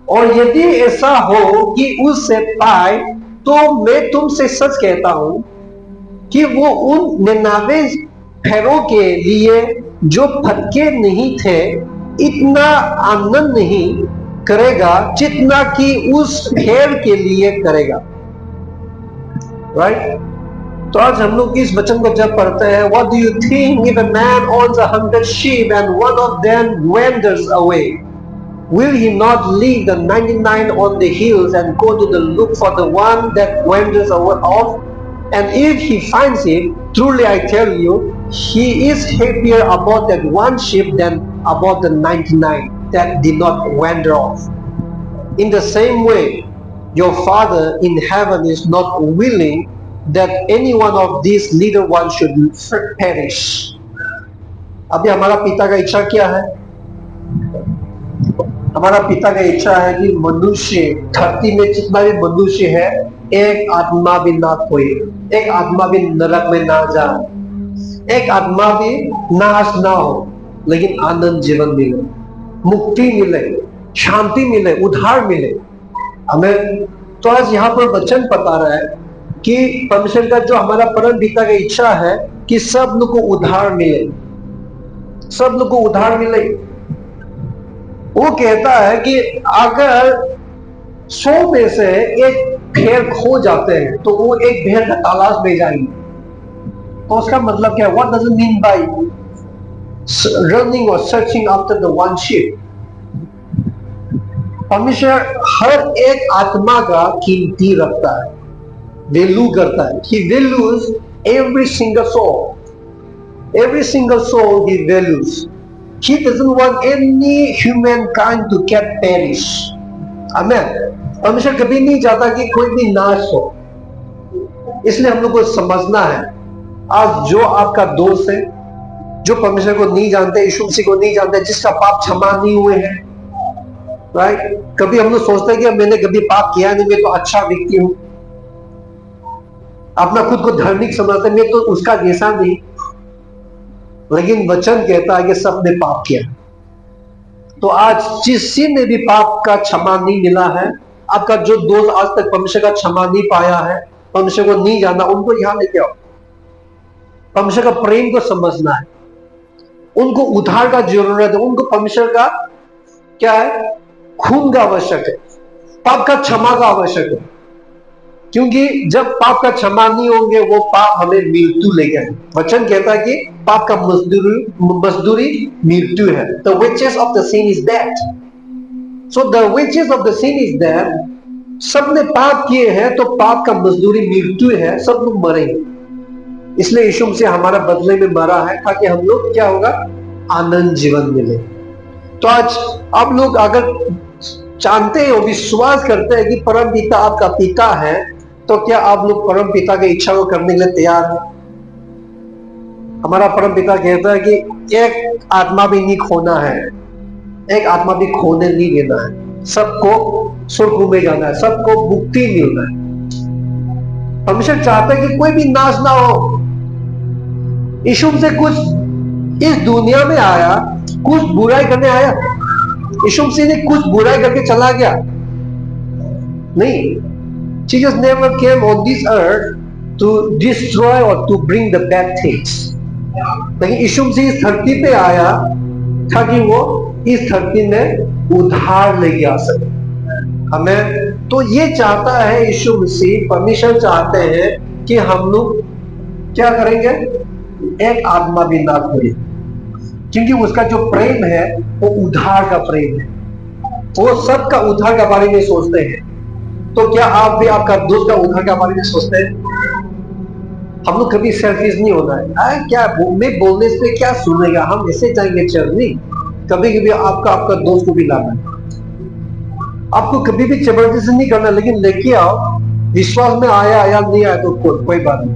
और यदि ऐसा हो कि उससे पाए, तो मैं तुमसे सच कहता हूं कि वो उन 99 फेरों के लिए जो फटके नहीं थे इतना आनंद नहीं करेगा जितना कि उस फेर के लिए करेगा, राइट। तो आज हम लोग इस वचन को जब पढ़ते हैं, What do you think if a man owns 100 sheep and one of them wanders away? Will he not leave the 99 on the hills and go to the look for the one that wanders off? And if he finds it, truly I tell you, he is happier about that one sheep than about the 99 that did not wander off. In the same way, your Father in heaven is not willing that any one of these little ones should perish. अभी हमारा पिता का इच्छा क्या है? हमारा पिता का इच्छा है कि मनुष्य, धरती में जितना भी मनुष्य है, एक आत्मा भी ना खोए, एक आत्मा भी नरक में ना जाए, एक आत्मा भी नाश ना हो, लेकिन आनंद जीवन मिले, मुक्ति मिले, शांति मिले, उद्धार मिले हमें। तो आज यहाँ पर वचन बता रहा है कि परमेश्वर का जो हमारा परम पिता का इच्छा है कि सब लोग को उद्धार मिले, सब लोग को उद्धार मिले। वो कहता है कि अगर 100 में से एक भेड़ खो जाते हैं तो वो एक भेड़ का तलाश में जाएंगे। तो उसका मतलब क्या है? What does it mean by running or searching after the one sheep? परमेश्वर हर एक आत्मा का कीमती रखता है, वैल्यू करता है। He values every single soul. Every single soul he values. He doesn't want any humankind to get perish. Amen. परमेश्वर कभी नहीं चाहता कि कोई भी नाश हो। इसलिए हम लोग को समझना है, आज जो आपका दोस्त है, जो परमेश्वर को नहीं जानते, यीशु मसीह को नहीं जानते, जिसका पाप क्षमा नहीं हुए हैं, राइट। कभी हम लोग सोचते हैं कि मैंने कभी पाप किया नहीं, मैं तो अच्छा व्यक्ति हूं, अपना खुद को धार्मिक समझते, मैं तो उसका जैसा नहीं। लेकिन वचन कहता है कि सबने पाप किया। तो आज जिससे ने भी पाप का क्षमा नहीं मिला है, आपका जो दोस्त आज तक परमेश्वर का क्षमा नहीं पाया है, परमेश्वर को नहीं जाना, उनको यहां लेके आओ। परमेश्वर का प्रेम को समझना है, उनको उद्धार का जरूरत है, उनको परमेश्वर का क्या है? खून का आवश्यक है, पाप का क्षमा का आवश्यक है। क्योंकि जब पाप का क्षमा नहीं होंगे, वो पाप हमें मृत्यु ले गए। वचन कहता है कि पाप का मजदूरी मृत्यु है। The wages of the sin is death. So the wages of the sin is death. सबने पाप किए हैं तो पाप का मजदूरी मृत्यु है, सब लोग मरेंगे। इसलिए यीशु मसीह हमारा बदले में मरा है ताकि हम लोग क्या होगा? आनंद जीवन मिले। तो आज आप लोग अगर जानते हो, विश्वास करते हैं कि परम पिता आपका पिता है, तो क्या आप लोग परम पिता की इच्छा को करने के लिए तैयार हैं? हमारा परम पिता कहता है कि एक आत्मा भी नहीं खोना है, एक आत्मा भी खोने नहीं देना है, सबको स्वर्ग में जाना है, सबको मुक्ति मिलना है। परमेश्वर चाहता है कि कोई भी नाश ना हो। यीशु से कुछ इस दुनिया में आया, कुछ बुराई करने आया? यीशु मसीह ने कुछ बुराई करके चला गया? नहीं। Jesus never came on this earth to destroy or to bring the bad things. लेकिन यीशु मसीह इस धरती पे आया ताकि वो इस धरती में उधार लेके आ सके हमें। तो ये चाहता है यीशु मसीह, परमेश्वर चाहते हैं कि हम लोग क्या करेंगे, एक आत्मा भी ना खोए, क्योंकि उसका जो प्रेम है वो उद्धार का प्रेम है, वो सबका उद्धार के बारे में सोचते हैं। तो क्या आप भी आपका दोस्त का उद्धार के बारे में सोचते हैं? हम लोग कभी सेल्फिश नहीं होना है। क्या मैं बोलने से क्या सुनेगा, हम ऐसे जाएंगे चल नहीं। कभी कभी आपका दोस्त को भी लाना है, आपको कभी भी जबरदस्ती नहीं करना, लेकिन लेके आओ, विश्वास में आया नहीं आया तो कोई बात नहीं।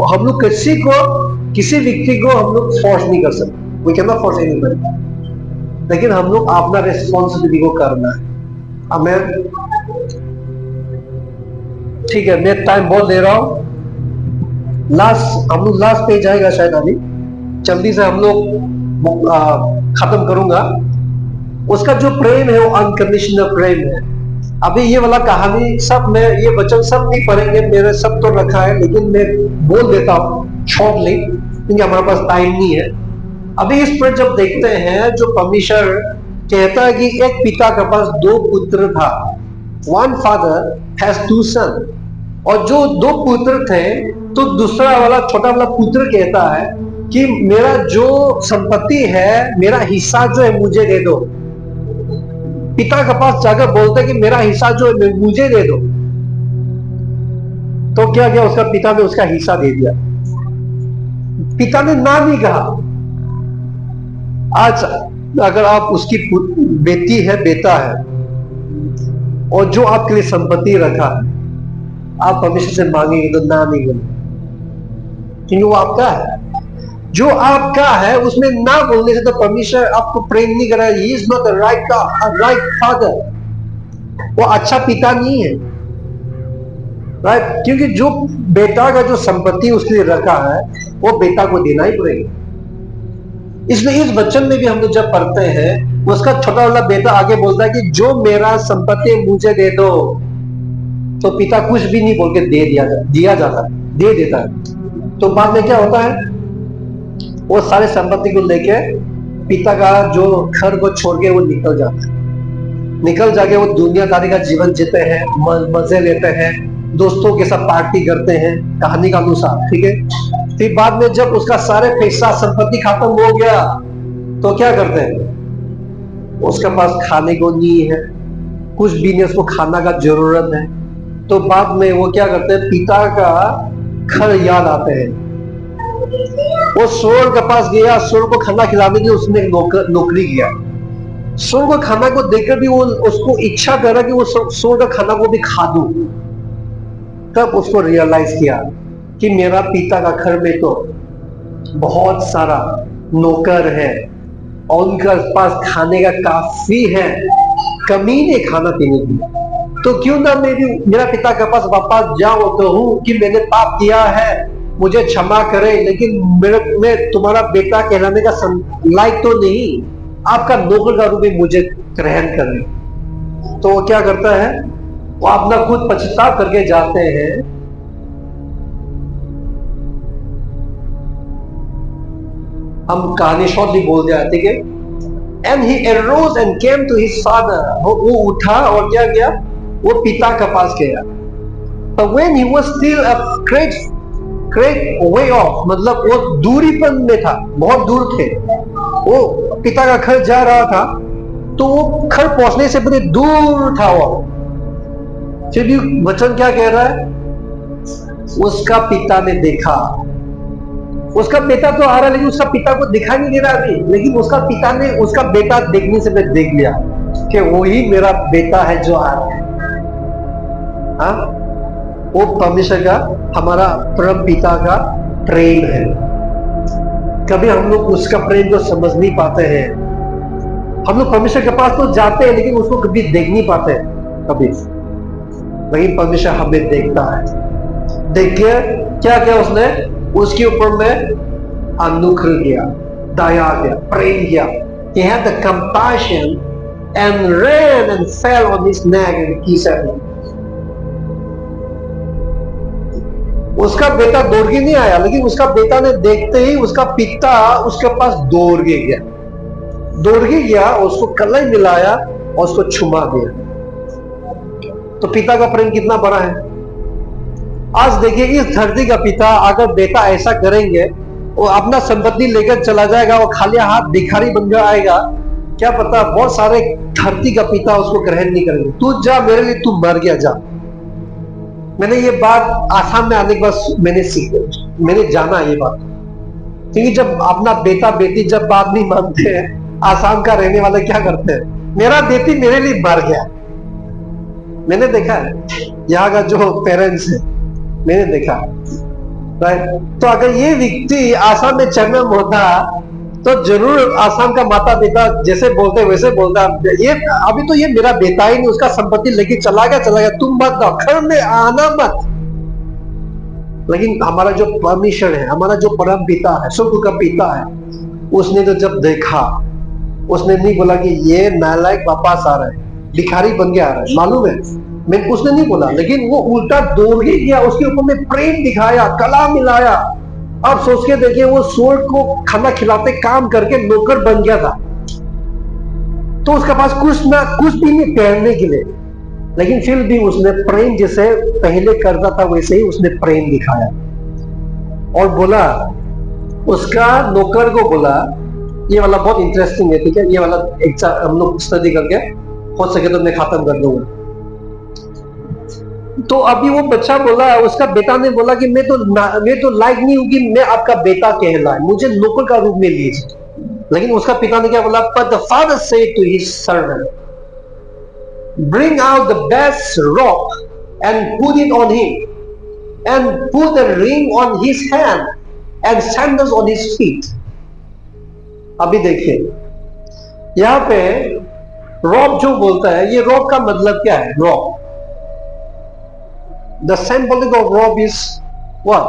हम लोग किसी व्यक्ति को हम लोग फोर्स नहीं कर सकते, we can not force anybody, लेकिन हम लोग अपना रिस्पॉन्सिबिलिटी को करना है हमें। ठीक है, मैं टाइम बहुत ले रहा हूं, हम लोग लास्ट पे जाएगा शायद, अभी जल्दी से हम लोग खत्म करूंगा। उसका जो प्रेम है वो अनकंडीशनल प्रेम है। अभी ये वाला कहानी सब मैं ये वचन सब नहीं पढ़ेंगे, मेरे सब तो रखा है, लेकिन मैं बोल देता हूँ शॉर्टली क्योंकि हमारे पास टाइम नहीं है। अभी इस पर जब देखते हैं, जो परमेश्वर कहता है कि एक पिता के पास 2 पुत्र था, वन फादर हैज 2 सन, और जो 2 पुत्र थे तो दूसरा वाला छोटा वाला पुत्र कहता है कि मेरा जो संपत्ति है, मेरा हिस्सा जो है मुझे दे दो। पिता के पास जाकर बोलते हैं कि मेरा हिस्सा जो है मुझे दे दो। तो क्या किया उसका पिता ने, उसका हिस्सा दे दिया। पिता ने ना नहीं कहा। आज अगर आप उसकी बेटी है, बेटा है, और जो आपके लिए संपत्ति रखा है, आप परमेश्वर से मांगेंगे तो ना नहीं बोलेंगे, क्योंकि वो आपका है। जो आपका है उसमें ना बोलने से तो परमेश्वर आपको प्रेम नहीं कर रहा है। He is not the right father, वो अच्छा पिता नहीं है, राइट? क्योंकि जो बेटा का जो संपत्ति उसके लिए रखा है वो बेटा को देना ही पड़ेगा। इसलिए इस वचन में भी हम लोग जब पढ़ते हैं, उसका छोटा वाला बेटा आगे बोलता है कि जो मेरा संपत्ति मुझे दे दो। तो पिता कुछ भी नहीं बोल के दे देता है। तो बाद में क्या होता है, वो सारे संपत्ति को लेके पिता का जो घर को छोड़ के वो निकल जाके वो दुनियादारी का जीवन जीते हैं, मजे लेते हैं, दोस्तों के साथ पार्टी करते हैं, कहानी का अनुसार, ठीक है। फिर बाद में जब उसका सारे पैसा संपत्ति खत्म हो गया तो क्या करते हैं, उसके पास खाने को नहीं है, कुछ भी नहीं, उसको खाना का जरूरत है। तो बाद में वो क्या करते हैं, पिता का घर याद आते हैं। वो सुअर के पास गया, सुअर को खाना खिलाने के लिए उसने नौकरी किया। सुअर को खाना को देखकर भी वो उसको इच्छा करा कि वो सुअर का खाना को भी खा दूं। तब उसको रियलाइज किया कि मेरा पिता का घर में तो बहुत सारा नौकर है और उनके पास खाने का काफी है, कमी नहीं खाना पीने की। तो क्यों ना मैं भी मेरा पिता के पास वापस जाऊं तो हूं कि मैंने पाप किया है, मुझे क्षमा करे, लेकिन मैं तुम्हारा बेटा कहलाने का लायक तो नहीं, आपका नौकर का रूप में मुझे ग्रहण करें। तो वो क्या करता है, वो अपना खुद पछतावा करके जाते हैं। हम कहानी शॉर्टली बोल दिया, ठीक है। And he arose and came to his father, वो उठा और क्या किया, वो पिता के पास गया। But when he was still a great way off, मतलब वो दूरीपन में था, बहुत दूर थे, वो पिता का घर जा रहा था, तो वो घर पहुंचने से बड़े दूर था वो। फिर भी वचन क्या कह रहा है, उसका पिता ने देखा। उसका बेटा तो आ रहा है लेकिन उसका पिता को दिखाई नहीं दे रहा अभी, लेकिन उसका पिता ने उसका बेटा देखने से मैं देख लिया कि वही मेरा बेटा है जो आ रहा है। हाँ, वो परमेश्वर का, हमारा परम पिता का प्रेम है। कभी हम लोग उसका प्रेम को समझ नहीं पाते हैं। हम लोग परमेश्वर के पास तो जाते हैं लेकिन उसको कभी देख नहीं पाते कभी, लेकिन परमेश्वर हमें देखता है। देखिए क्या क्या उसने उसके ऊपर में अनुग्रह किया, दया किया, प्रेम किया। He had the compassion and ran and fell on his neck and kissed him. उसका बेटा दौड़ के नहीं आया, लेकिन उसका बेटा ने देखते ही उसका पिता उसके पास दौड़ के गया। दौड़ ही गया, उसको कलाई मिलाया और उसको छुमा दिया। तो पिता का प्रेम कितना बड़ा है। आज देखिए, इस धरती का पिता अगर बेटा ऐसा करेंगे, वो अपना संपत्ति लेकर चला जाएगा, वो खाली हाथ भिखारी बनकर आएगा, क्या पता बहुत सारे धरती का पिता उसको ग्रहण नहीं करेंगे। तू जा मेरे लिए, तू मर गया, जा। मैंने ये बात आसाम में आने के बाद मैंने जाना ये बात, क्योंकि जब अपना बेटा बेटी जब बात नहीं मानते हैं, आसाम का रहने वाले क्या करते हैं, मेरा बेटी मेरे लिए मर गया। मैंने देखा है यहाँ का जो पेरेंट्स है, मैंने देखा राइट। तो अगर ये व्यक्ति आसाम में जन्म होता तो जरूर आसाम का माता पिता जैसे बोलते वैसे बोलता, ये अभी तो ये मेरा बेटा ही नहीं, उसका संपत्ति लेके चला गया, तुम मत जाओ, घर में आना मत। लेकिन हमारा जो परमेश्वर है, हमारा जो परम पिता है, स्वर्ग का पिता है, उसने तो जब देखा, उसने नहीं बोला कि ये नालायक वापस आ रहा है, भिखारी बन के आ रहा है, मालूम है, मैं उसने नहीं बोला, लेकिन वो उल्टा दौड़ ही गया, उसके ऊपर में प्रेम दिखाया, कला मिलाया। अब सोच के देखिए, वो स्वर्ग को खाना खिलाते काम करके नौकर बन गया था, तो उसके पास कुछ भी नहीं पहनने के लिए, लेकिन फिर भी उसने प्रेम जैसे पहले करता था वैसे ही उसने प्रेम दिखाया और बोला, उसका नौकर को बोला, ये वाला बहुत इंटरेस्टिंग है, ठीक है, ये वाला एक हम लोग स्टडी करके हो सके तो मैं खत्म कर दूंगा। तो अभी वो बच्चा बोला, उसका बेटा ने बोला कि मैं तो लायक नहीं हूं कि मैं आपका बेटा कहलाए, मुझे नौकर का रूप में लीजिए। लेकिन उसका पिता ने क्या बोला, but the father said to his servant, bring out the best robe and put it on him, and put the ring on his hand and sandals on his feet. अभी देखिए, यहां पे रॉब जो बोलता है, ये रॉब का मतलब क्या है? Robe, the symbolic of robe is what?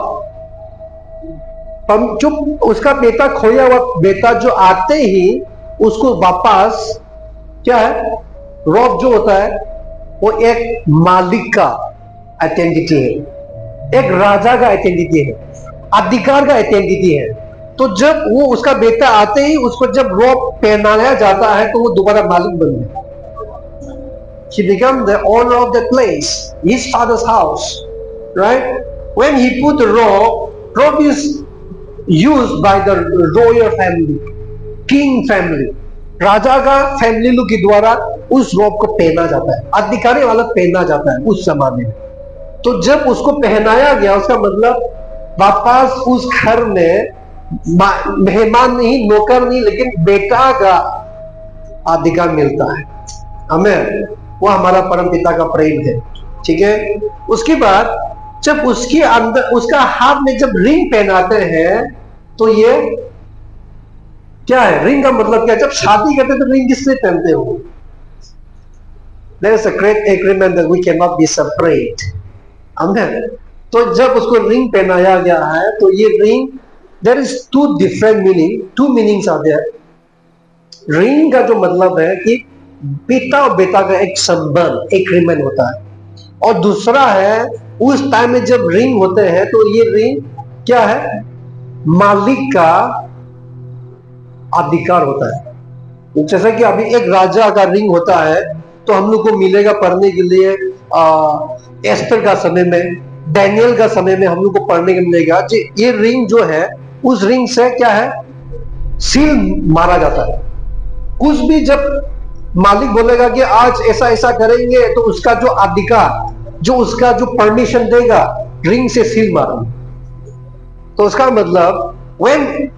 जो उसका बेटा, खोया हुआ बेटा जो आते ही उसको वापस, क्या है रॉब जो होता है, वो एक मालिक का आइडेंटिटी है, एक राजा का आइडेंटिटी है, अधिकार का आइडेंटिटी है। तो जब वो उसका बेटा आते ही उसको जब रॉब पहनाया जाता है तो वो दोबारा मालिक बन गया। He became the owner of that place, his father's house, right? When he put the robe is used by the royal family, king family, राजा का फैमिली लोग के द्वारा उस रोब को पहना जाता है, अधिकारी वाला पहना जाता है उस जमाने में। तो जब उसको पहनाया गया, उसका मतलब वापस उस घर में मेहमान नहीं, नौकर नहीं, लेकिन बेटा का अधिकार मिलता है। हमें वो हमारा परम पिता का प्रेम है, ठीक है। उसके बाद जब उसके अंदर, उसका हाथ में जब रिंग पहनाते हैं, तो ये क्या है? रिंग का मतलब क्या है? जब शादी करते तो रिंग किससे पहनते हो? There is a great agreement that we cannot be separate. Amen. तो जब उसको रिंग पहनाया गया है, तो ये ring, there is two different meaning, two meanings are there. Ring का जो मतलब है कि पिता और बेटा का एक संबंध, एग्रीमेंट होता है, और दूसरा है उस टाइम में जब रिंग होते हैं तो ये रिंग क्या है? मालिक का अधिकार होता है। जैसे कि अभी एक राजा का रिंग होता है तो हम लोग को मिलेगा पढ़ने के लिए, एस्टर का समय में, डैनियल का समय में हम लोग को पढ़ने को मिलेगा। ये रिंग जो है, उस रिंग से क्या है? सील मारा जाता है। कुछ भी जब मालिक बोलेगा कि आज ऐसा ऐसा करेंगे, तो उसका जो अधिकार, जो उसका जो परमिशन देगा, रिंग से सील मारो। तो उसका मतलब when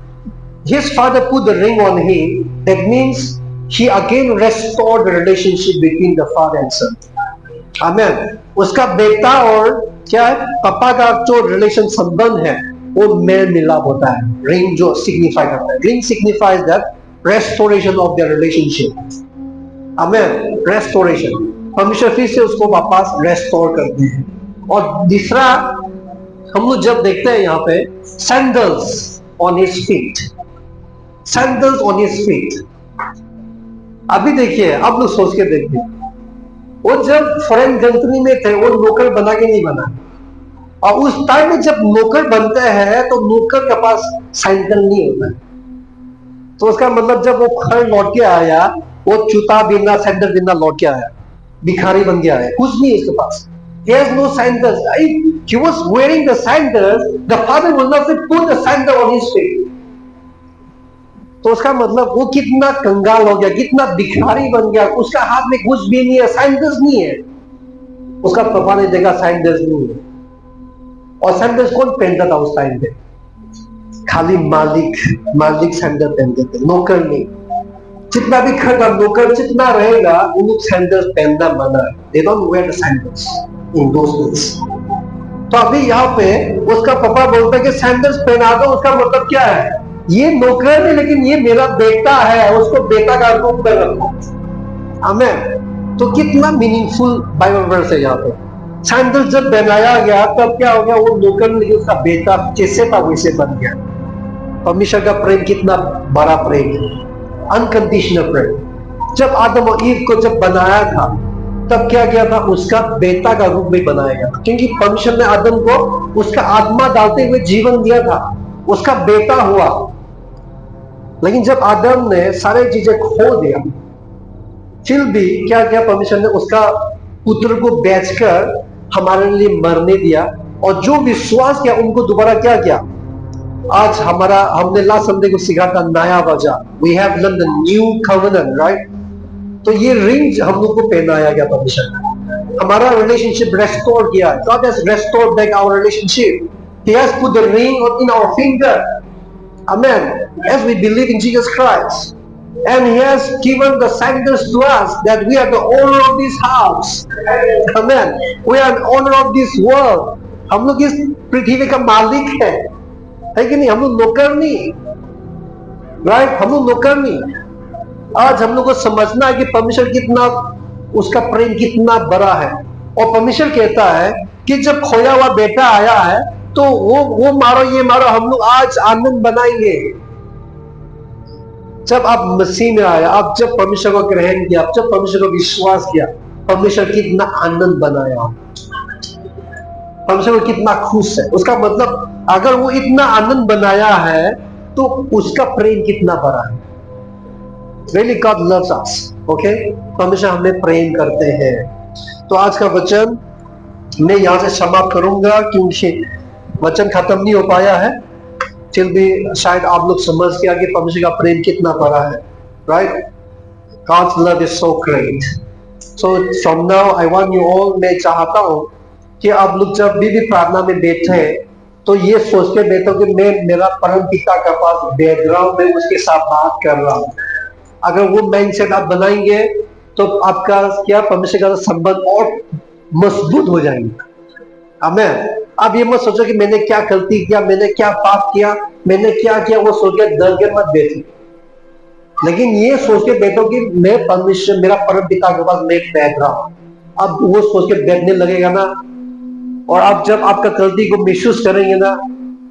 his father put the ring on him, that means he again restored the relationship between the father and son. Amen. उसका बेटा और क्या है? पापा का जो रिलेशन संबंध है वो मेल मिलाप होता है। रिंग जो सिग्निफाई करता है, ring signifies that restoration of their relationship. Amen. Restoration. परमेश्वर फिर से उसको वापस रेस्टोर करते हैं। और दूसरा हम लोग जब देखते हैं यहाँ पे, sandals on his feet, sandals on his feet. अभी देखिए, अब लोग सोच के देखिए, वो जब फॉरेन कंट्री में थे, वो नौकर बना के नहीं बना, और उस टाइम में जब नौकर बनते हैं तो नौकर के पास सैंडल नहीं होता है। तो उसका मतलब जब वो घर लौट के आया, वो जूता बिना सैंडल बिना लौट के आया, भिखारी बन के आया, कुछ नहीं है उसके पास। He has no sandals. If he was wearing the sandals, the father will not say put the sandal on his feet. तो उसका मतलब वो कितना कंगाल हो गया, कितना भिखारी बन गया, उसका हाथ में कुछ भी नहीं है, सैंडल्स नहीं है। उसका पापा ने देखा सैंडल्स नहीं है, और सैंडल्स कौन पहनता था उस टाइम पे? खाली मालिक सैंडल पहनते थे, नौकर नहीं। जितना भी खड़ा नौकर जितना रहेगा, उन सैंडल्स पहनना मना है। They don't wear the sandals in those days. तो अभी यहाँ पे उसका पापा बोलता है कि सैंडल्स पहना दो। उसका मतलब क्या है? ये नौकर है लेकिन ये मेरा बेटा है, उसको बेटा का रूप में रखो। आमीन। तो कितना मीनिंगफुल बाइबल वर्स है यहाँ पे। सैंडल्स जब पहनाया गया तब क्या हो गया? वो नौकर नहीं, उसका बेटा जैसे था वैसे बन गया। परमेश्वर का प्रेम कितना बड़ा प्रेम है, अनकंडीशनल प्रेम। जब आदम और ईव को जब बनाया था तब क्या किया था? उसका बेटा का रूप में बनाया गया, क्योंकि परमेश्वर ने आदम को उसका आत्मा डालते हुए जीवन दिया था, उसका बेटा हुआ। लेकिन जब आदम ने सारे चीजें खो दिया, फिर भी क्या किया? परमेश्वर ने उसका पुत्र को बेचकर हमारे लिए मरने दिया, और जो विश्वास किया उनको दोबारा क्या किया? आज हमने लास्ट संडे को सीखा था नया वजह। We have learn the new covenant, right? तो ये रिंग हम लोग को पहनाया गया परमेश्वर ने, हमारा रिलेशनशिप रेस्टोर किया। God has restored back our relationship. He has put the ring in our finger, amen, as we believe in Jesus Christ, and he has given the sandals to us, that we are the owner of this house, amen, we are the owner of this world। हम लोग इस पृथ्वी का मालिक है कि नहीं? हम लोग नौकर नहीं, राइट? हम लोग नौकर नहीं। आज हम लोग को समझना है कि परमेश्वर कितना, उसका प्रेम कितना बड़ा है। और परमेश्वर कहता है कि जब खोया हुआ बेटा आया है तो वो मारो ये मारो, हम लोग आज आनंद बनाएंगे। जब आप मसीह में आया, आप जब परमेश्वर को ग्रहण किया, आप जब परमेश्वर को विश्वास किया, परमेश्वर कितना आनंद बनाया, परमेश्वर कितना खुश है। उसका मतलब अगर वो इतना आनंद बनाया है तो उसका प्रेम कितना बड़ा है। Really God loves us, okay? परमेश्वर हमें प्रेम करते हैं। तो आज का वचन मैं यहाँ से समाप्त करूंगा, क्योंकि वचन खत्म नहीं हो पाया है। फिर भी शायद आप लोग समझ गया कि परमेश्वर का प्रेम कितना बड़ा है, right? God's love is so great. So from now I want you all, मैं चाहता हूँ कि आप लोग जब भी प्रार्थना में बैठे तो ये सोच के बैठो कि मैं मेरा परम पिता के पास बैकग्राउंड में उसके साथ बात कर रहा हूँ। अगर वो माइंडसेट आप बनाएंगे तो आपका क्या परमेश्वर का संबंध और मजबूत हो जाएंगे। आमीन। आप ये मत सोचो कि मैंने क्या गलती किया, मैंने क्या पाप किया, मैंने क्या किया, वो सोच के डर के मत बैठो, लेकिन ये सोच के बैठो कि मैं परमेश्वर, मेरा परम पिता के पास मैं बैठ रहा हूँ। अब वो सोच के बैठने लगेगा ना, और आप जब आपका गलती को महसूस करेंगे ना,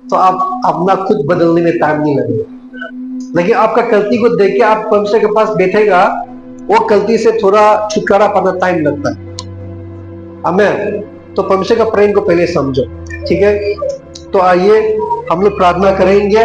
तो आप अपना खुद बदलने में टाइम नहीं लगेगा। लेकिन आपका गलती को देख के आप परमेश्वर के पास बैठेगा, वो गलती से थोड़ा छुटकारा पाना टाइम लगता है। आमीन। तो परमेश्वर का प्रेम को पहले समझो, ठीक है? तो आइए हम लोग प्रार्थना करेंगे।